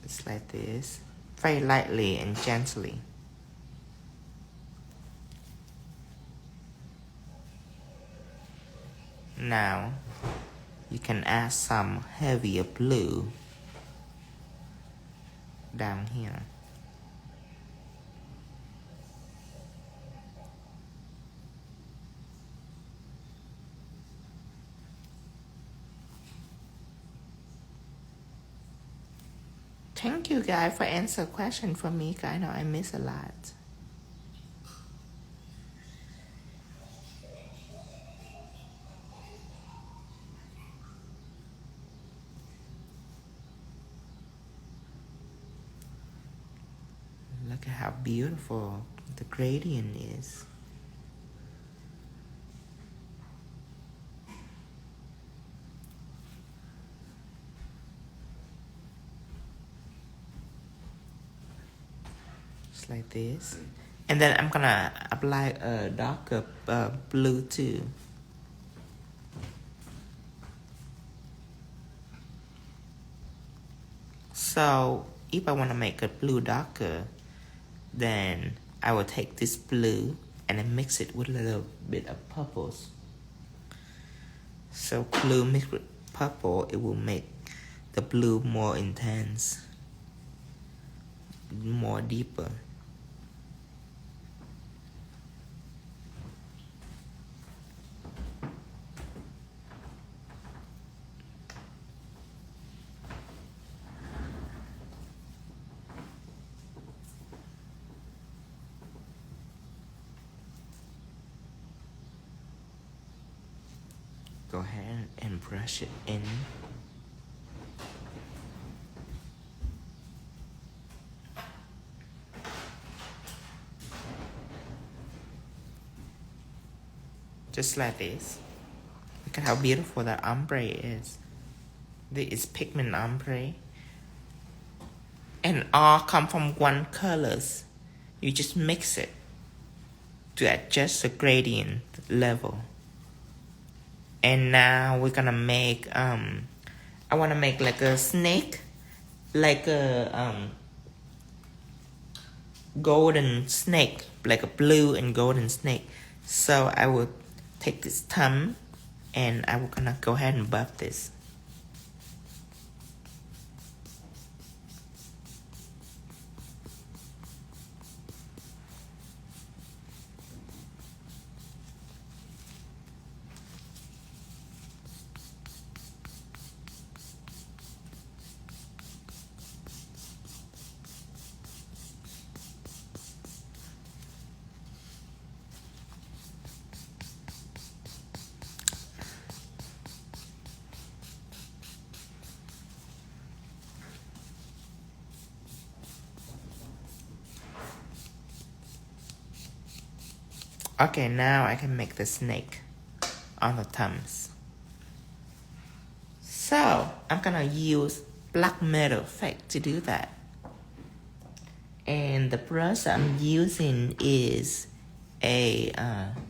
It's like this, very lightly and gently. Now, you can add some heavier blue down here. Thank you guys for answering question for me. I know I miss a lot. Look at how beautiful the gradient is. Just like this. And then I'm gonna apply a darker blue too. So if I want to make a blue darker, then I will take this blue and then mix it with a little bit of purples. So blue mixed with purple, it will make the blue more intense, more deeper. Go ahead and brush it in. Just like this. Look at how beautiful that ombre is. This is pigment ombre. And all come from one colors. You just mix it to adjust the gradient level. And now we're gonna make I wanna make like a snake, like a golden snake, like a blue and golden snake. So I will take this thumb and I will gonna go ahead and buff this. Okay, now I can make the snake on the thumbs. So I'm gonna use black metal effect to do that. And the brush I'm using is a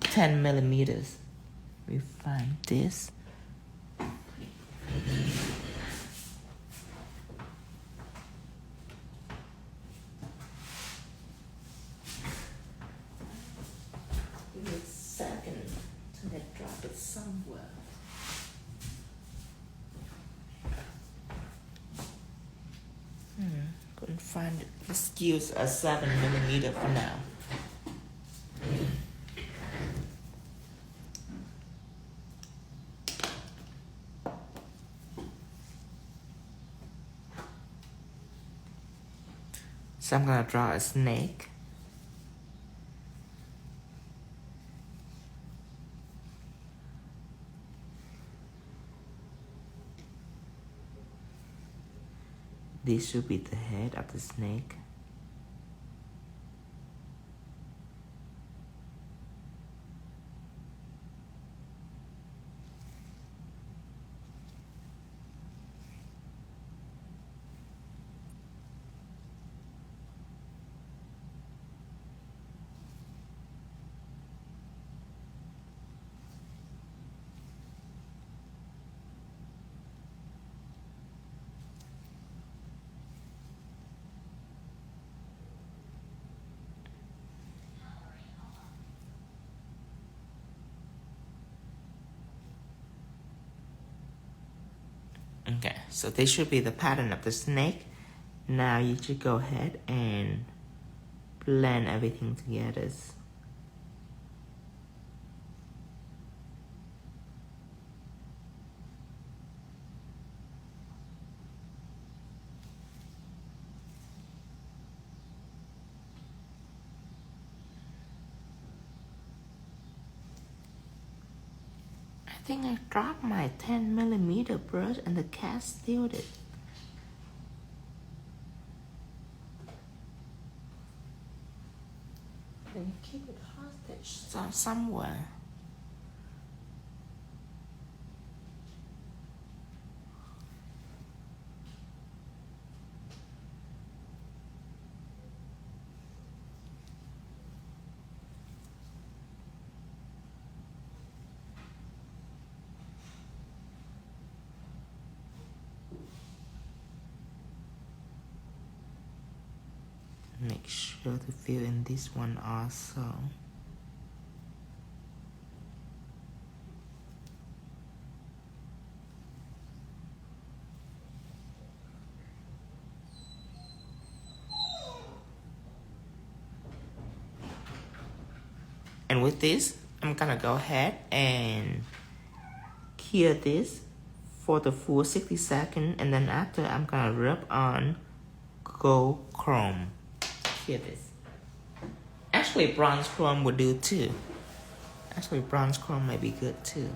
10 millimeters. We find this. find it. Let's use a 7mm for now. So I'm gonna draw a snake. This should be the head of the snake. Okay, so this should be the pattern of the snake. Now you should go ahead and blend everything together. I think I dropped my 10mm brush and the cat steal it. Then you keep it hostage somewhere. Make sure to fill in this one also. And with this, I'm gonna go ahead and cure this for the full 60 seconds, and then after I'm gonna rub on gold chrome. Cure this. Actually, bronze chrome would do too. Actually, bronze chrome might be good too.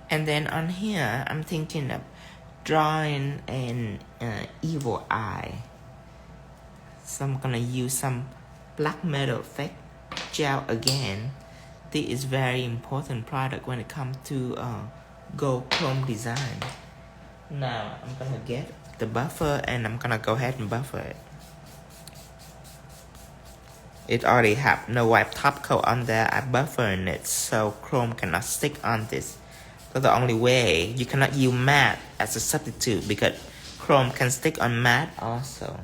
And then on here, I'm thinking of drawing an evil eye. So I'm gonna use some black metal effect gel again. This is very important product when it comes to gold chrome design. Now I'm gonna get the buffer and I'm gonna go ahead and buffer it. It already have no white top coat on there. I buffered it so chrome cannot stick on this. So the only way you cannot use matte as a substitute because chrome can stick on matte also.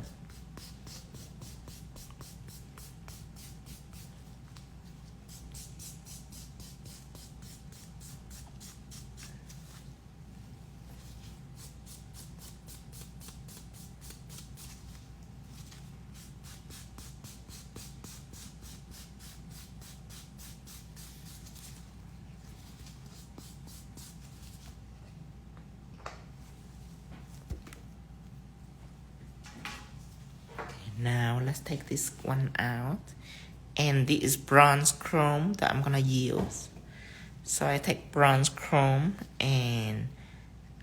Now let's take this one out, and this is bronze chrome that I'm gonna use. So I take bronze chrome and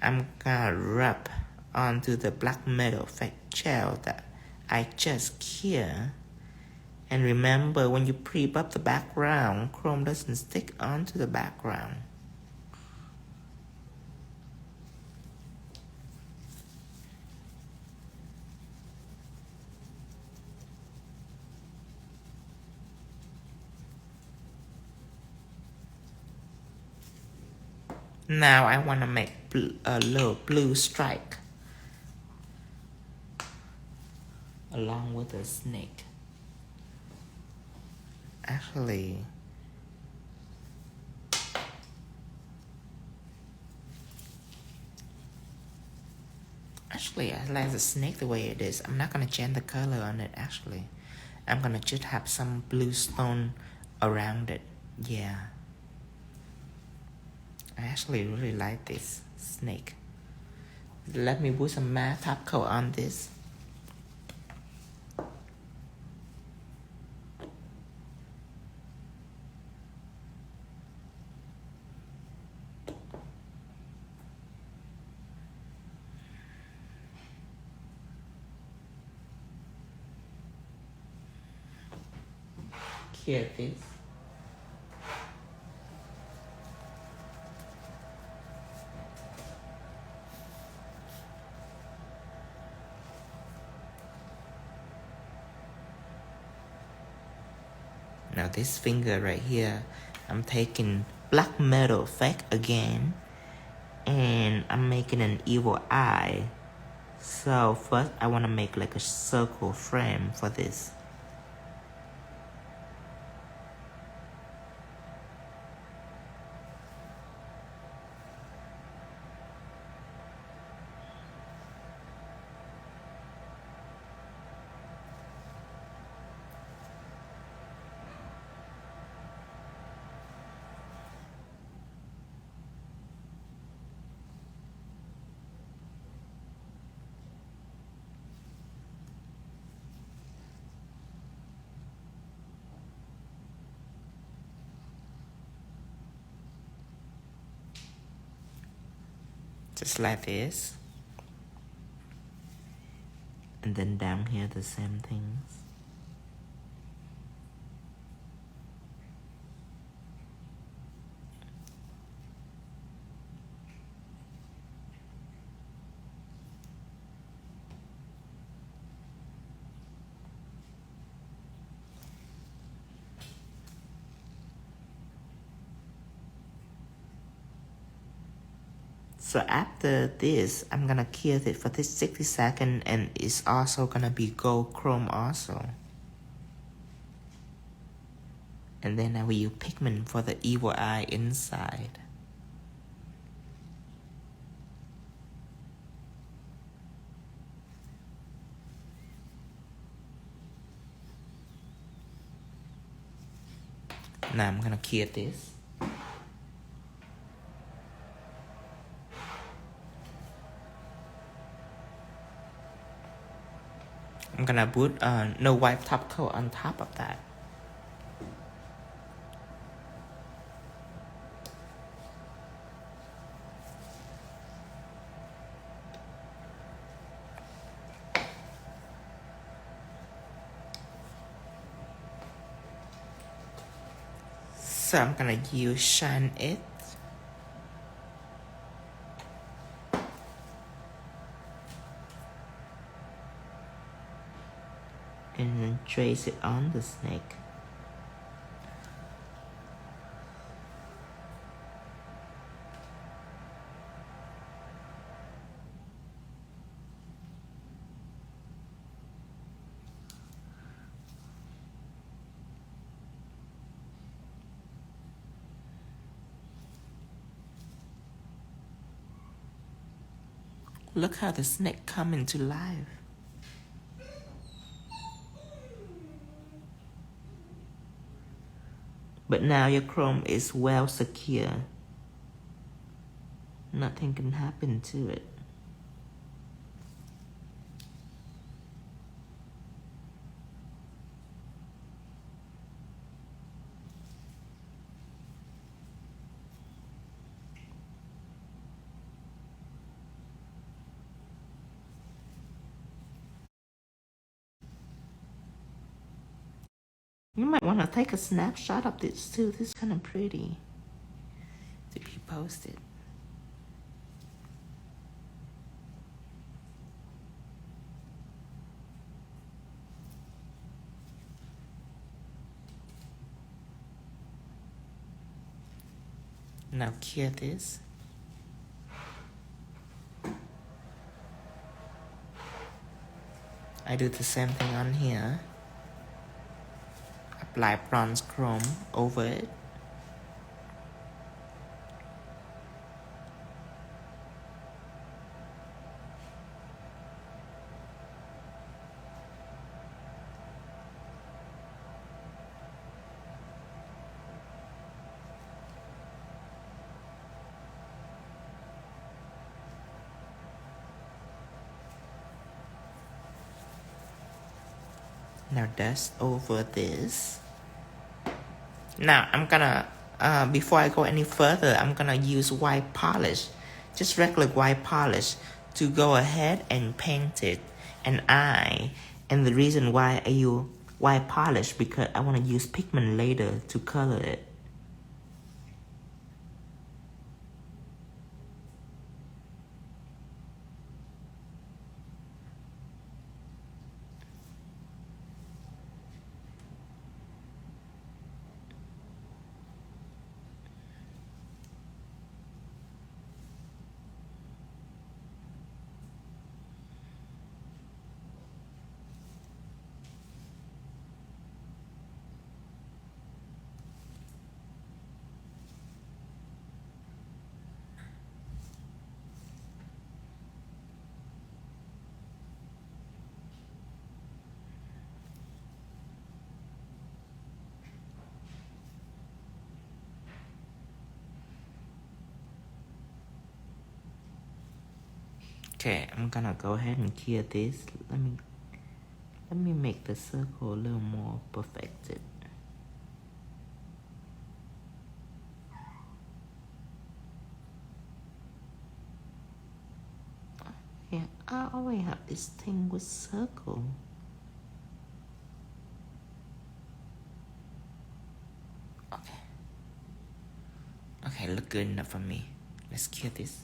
I'm gonna rub onto the black metal effect gel that I just cured. And remember, when you pre-buff the background, chrome doesn't stick onto the background. Now I want to make a little blue stripe along with the snake. Actually, Actually, I like the snake the way it is. I'm not gonna change the color on it actually. I'm gonna just have some blue stone around it. Yeah. I actually really like this snake. Let me put some matte top coat on this. Here it is. Now this finger right here, I'm taking black metal effect again, and I'm making an evil eye. So first I want to make like a circle frame for this. Just like this. And then down here the same things. So after this, I'm gonna kill it for this 60 seconds, and it's also gonna be gold chrome also. And then I will use pigment for the evil eye inside. Now I'm gonna kill this. I'm gonna put no white top coat on top of that. So I'm gonna use shine it. And then trace it on the snake. Look how the snake come into life. But now your chrome is well secure. Nothing can happen to it. You might want to take a snapshot of this too. This is kind of pretty to be posted. Now cure this. I do the same thing on here. Apply bronze chrome over it. Now dust over this. Now I'm gonna, before I go any further, I'm gonna use white polish, just regular white polish, to go ahead and paint it an eye. And the reason why I use white polish, because I want to use pigment later to color it. Okay, I'm gonna go ahead and clear this. Let me make the circle a little more perfected. Yeah, I always have this thing with circle. Okay. Okay, look good enough for me. Let's clear this.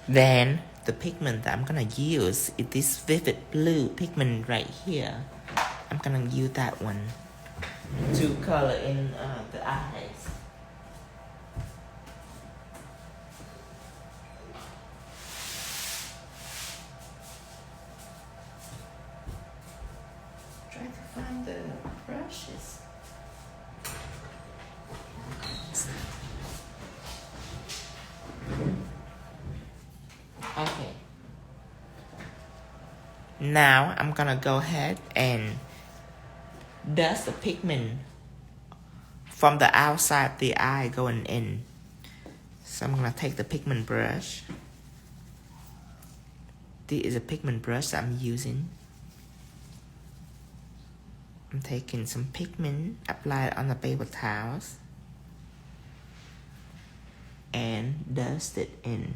Then the pigment that I'm gonna use is this vivid blue pigment right here. I'm gonna use that one to color in the eyes. Try to find the brushes. Okay. Now I'm gonna go ahead and dust the pigment from the outside of the eye going in. So I'm gonna take the pigment brush. This is a pigment brush that I'm using. I'm taking some pigment, apply it on the paper towels, and dust it in.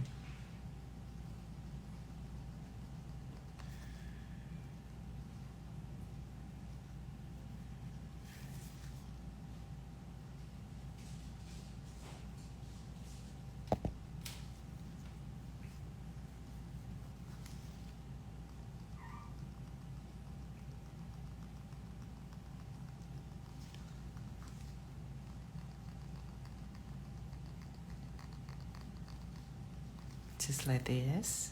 Just like this.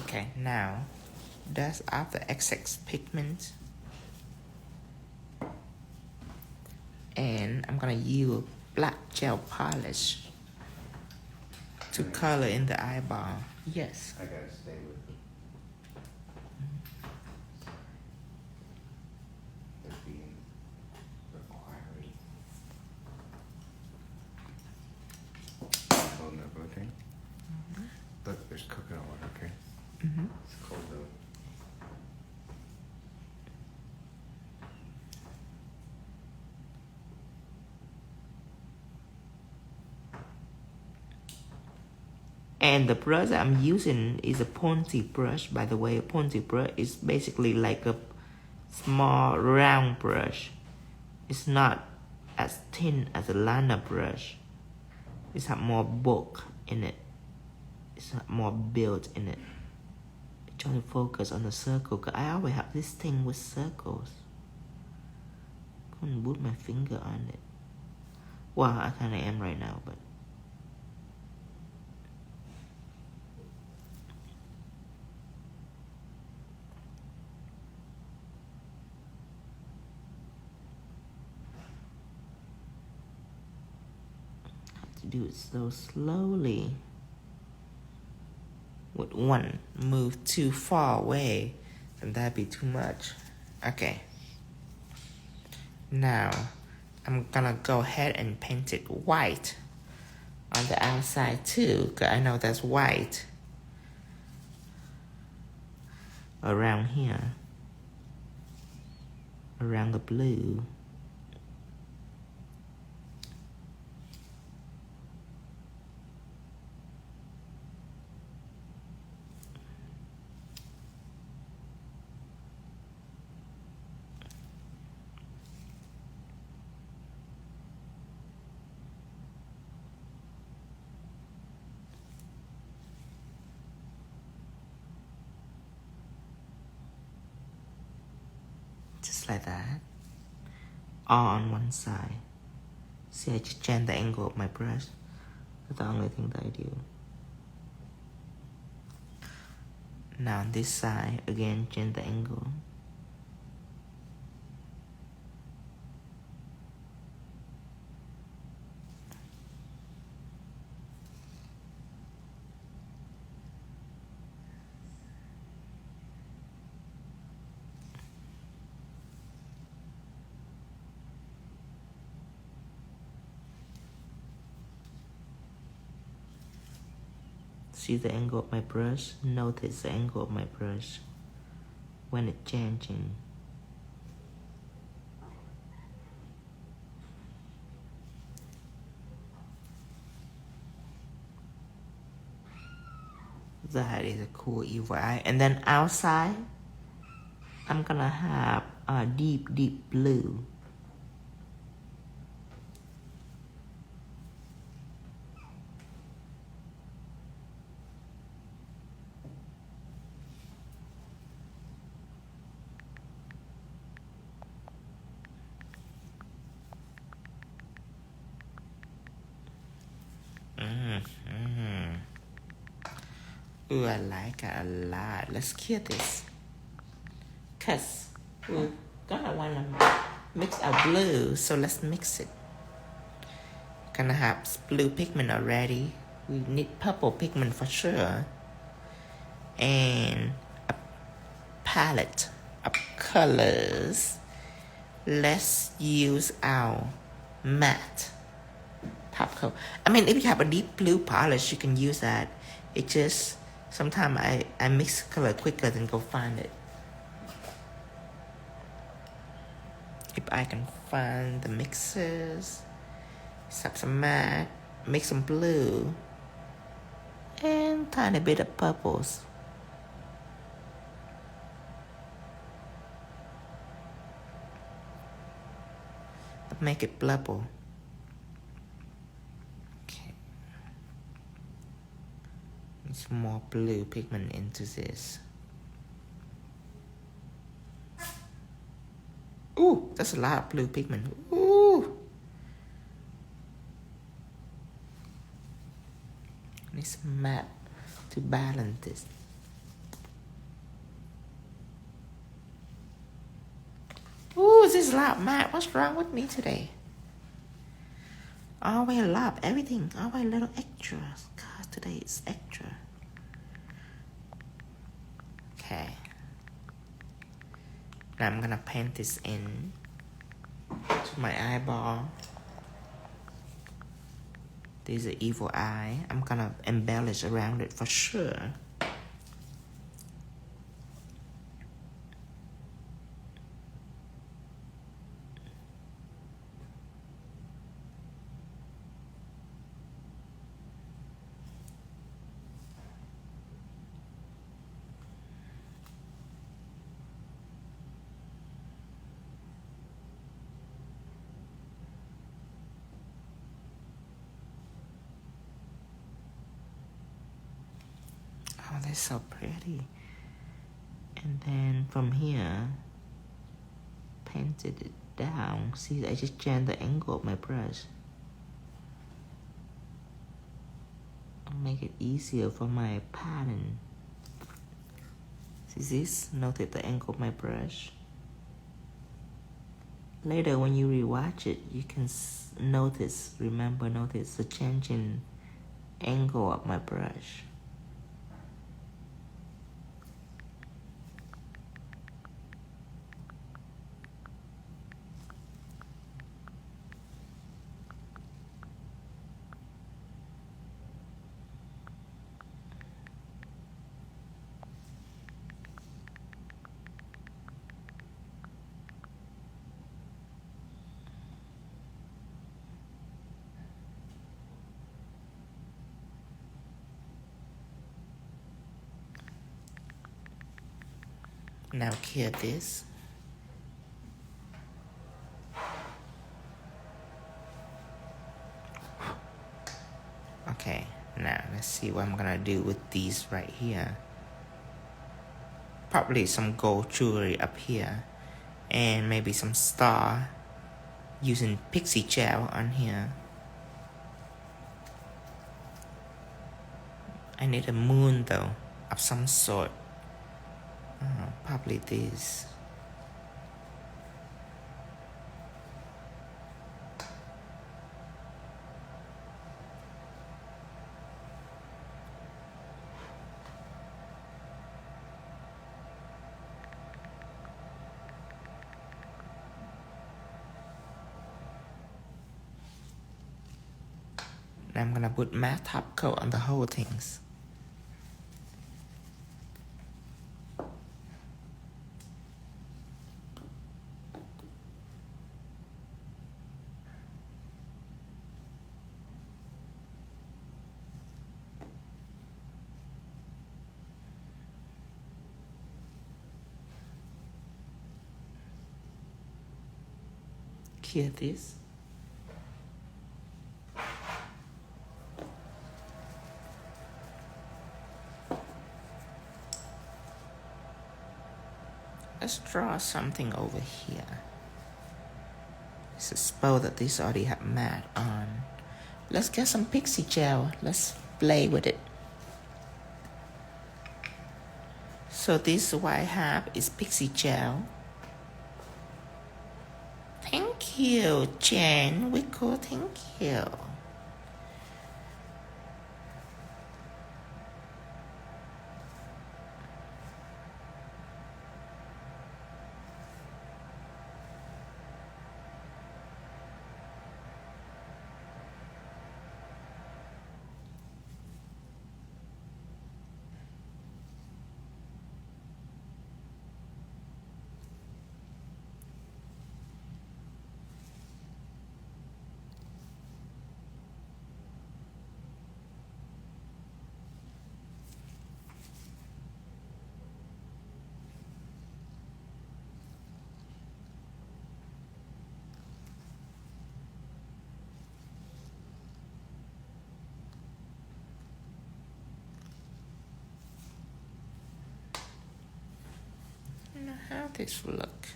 Okay, now dust off the excess pigment. And I'm gonna use black gel polish to color in the eyeball. Yes. I gotta stay with it. They're being required. Holding up, okay? Look, there's coconut water, okay? It's cold though. And the brush I'm using is a pointy brush. By the way, a pointy brush is basically like a small round brush. It's not as thin as a liner brush. It's have more bulk in it. It's have more build in it. Try to focus on the circle, cause I always have this thing with circles. Couldn't put my finger on it. Well, I kinda am right now, but do it so slowly. Would one move too far away, then that'd be too much. Okay. Now, I'm gonna go ahead and paint it white on the outside too, because I know that's white around here, around the blue. Just like that. All on one side. See, I just change the angle of my brush. That's the only thing that I do. Now on this side, again, change the angle. See the angle of my brush? Notice the angle of my brush when it's changing. That is a cool evil eye. And then outside, I'm gonna have a deep, deep blue. Ooh, I like it a lot. Let's cure this. Cause we're gonna wanna mix our blue, so let's mix it. Gonna have blue pigment already. We need purple pigment for sure. And a palette of colors. Let's use our matte top coat. I mean, if you have a deep blue polish, you can use that. It just, sometimes I mix color quicker than go find it. If I can find the mixers, have some matte, make some blue, and tiny bit of purples. Make it blubble. Okay. Some more blue pigment into this. Ooh, that's a lot of blue pigment. Ooh. Need some matte to balance this. Ooh, this is a lot matte. What's wrong with me today? Always love everything. Always little extras. God, today it's extra. Okay. Now I'm gonna paint this in to my eyeball. This is an evil eye. I'm gonna embellish around it for sure. Oh, that's so pretty. And then from here, painted it down. See, I just changed the angle of my brush. I'll make it easier for my pattern. See this? Notice the angle of my brush. Later, when you rewatch it, you can notice the change in angle of my brush. Now clear this. Okay, now let's see what I'm gonna do with these right here. Probably some gold jewelry up here, and maybe some star using pixie gel on here. I need a moon though, of some sort. Probably this. Now I'm gonna put matte top coat on the whole things. Clear this. Let's draw something over here. Suppose that this already have matte on. Let's get some pixie gel. Let's play with it. So this what I have is pixie gel. Thank you, Jen Wickle. Thank you. Now how this look?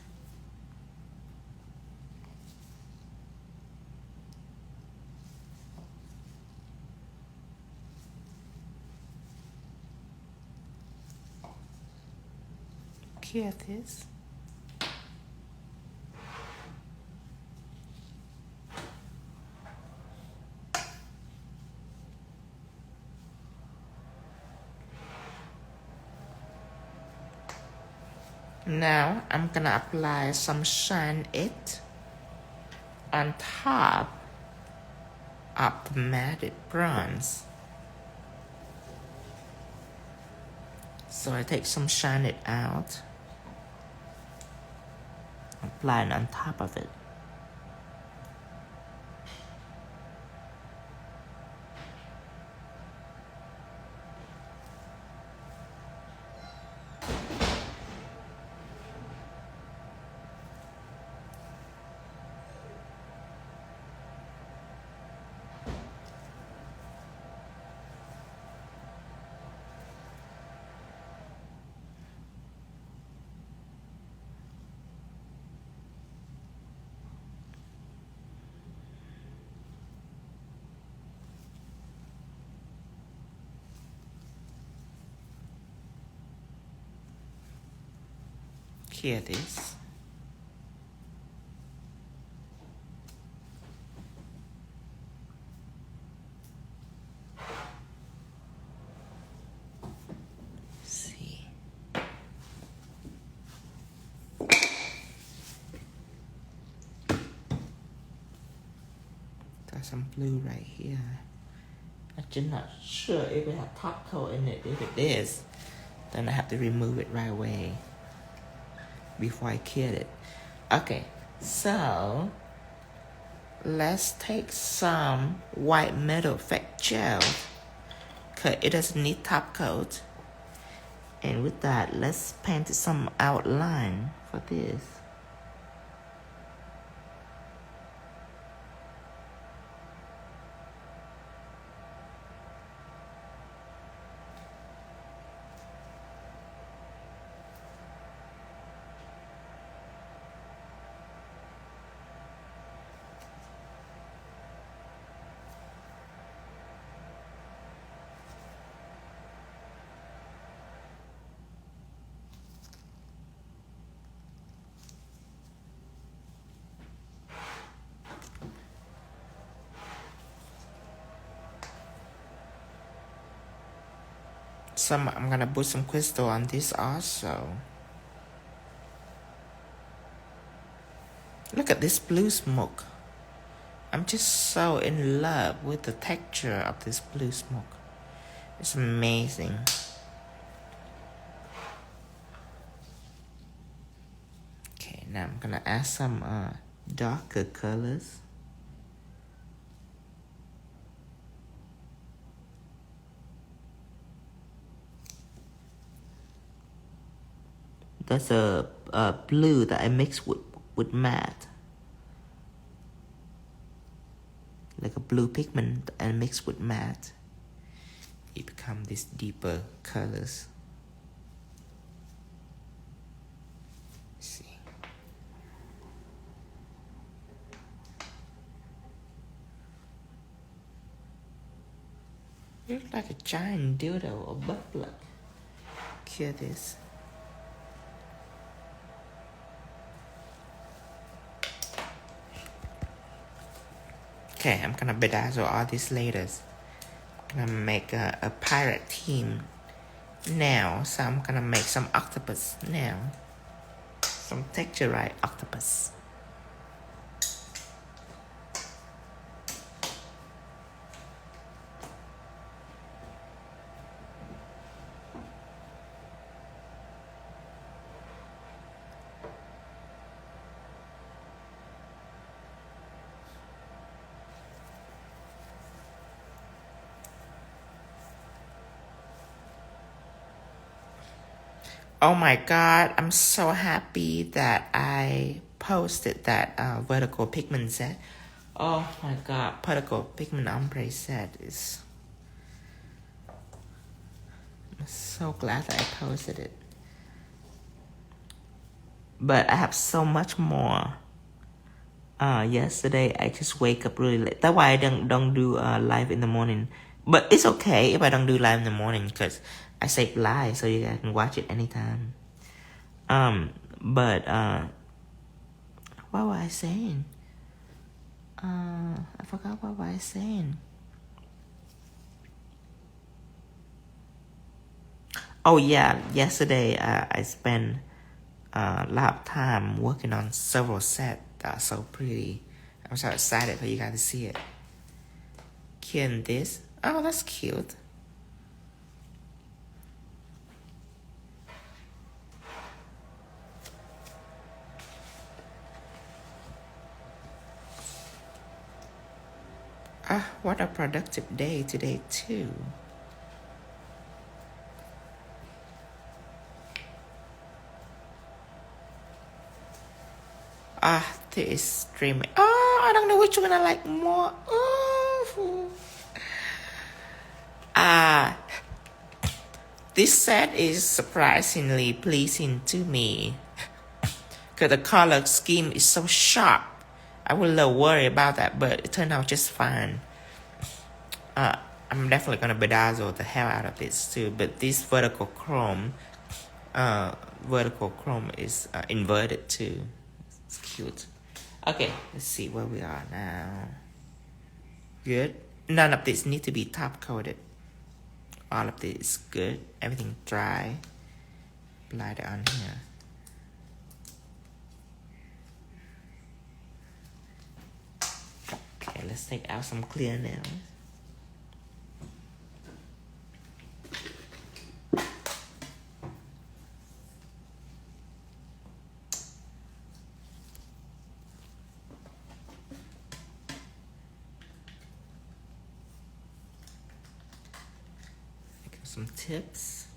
Clear this. Now I'm gonna apply some shine it on top of the matted bronze. So I take some shine it out, apply it on top of it. Clear this. There's some blue right here. I'm just not sure if it has top coat in it. If it is, then I have to remove it right away before I kit it. Okay, so let's take some white metal effect gel because it doesn't need top coat. And with that, let's paint some outline for this. I'm gonna put some crystal on this also. Look at this blue smoke. I'm just so in love with the texture of this blue smoke. It's amazing. Okay, now I'm gonna add some darker colors. That's a blue that I mixed with matte. Like a blue pigment and mixed with matte. It becomes these deeper colors. Let's see. It looks like a giant dildo or butt plug. Here it is. Okay, I'm gonna bedazzle all these later. I'm gonna make a pirate theme now. So I'm gonna make some octopus now. Some texturized octopus. Oh my God, I'm so happy that I posted that vertical pigment set. Oh my God, vertical pigment ombre set is... I'm so glad that I posted it. But I have so much more. Yesterday, I just wake up really late. That's why I don't do live in the morning. But it's okay if I don't do live in the morning because I save live so you guys can watch it anytime. But what was I saying? I forgot what was I saying. Oh yeah, yesterday I spent a lot of time working on several sets that are so pretty. I'm so excited for you guys to see it. Can this? Oh, that's cute. What a productive day today too. This is streaming. I don't know which one I like more. This set is surprisingly pleasing to me because the color scheme is so sharp. I was a little worried about that, but it turned out just fine. I'm definitely gonna bedazzle the hell out of this too. But this vertical chrome is inverted too. It's cute. Okay, let's see where we are now. Good. None of this need to be top coated. All of this is good. Everything dry. Apply it on here. Okay, let's take out some clear nails. Some tips.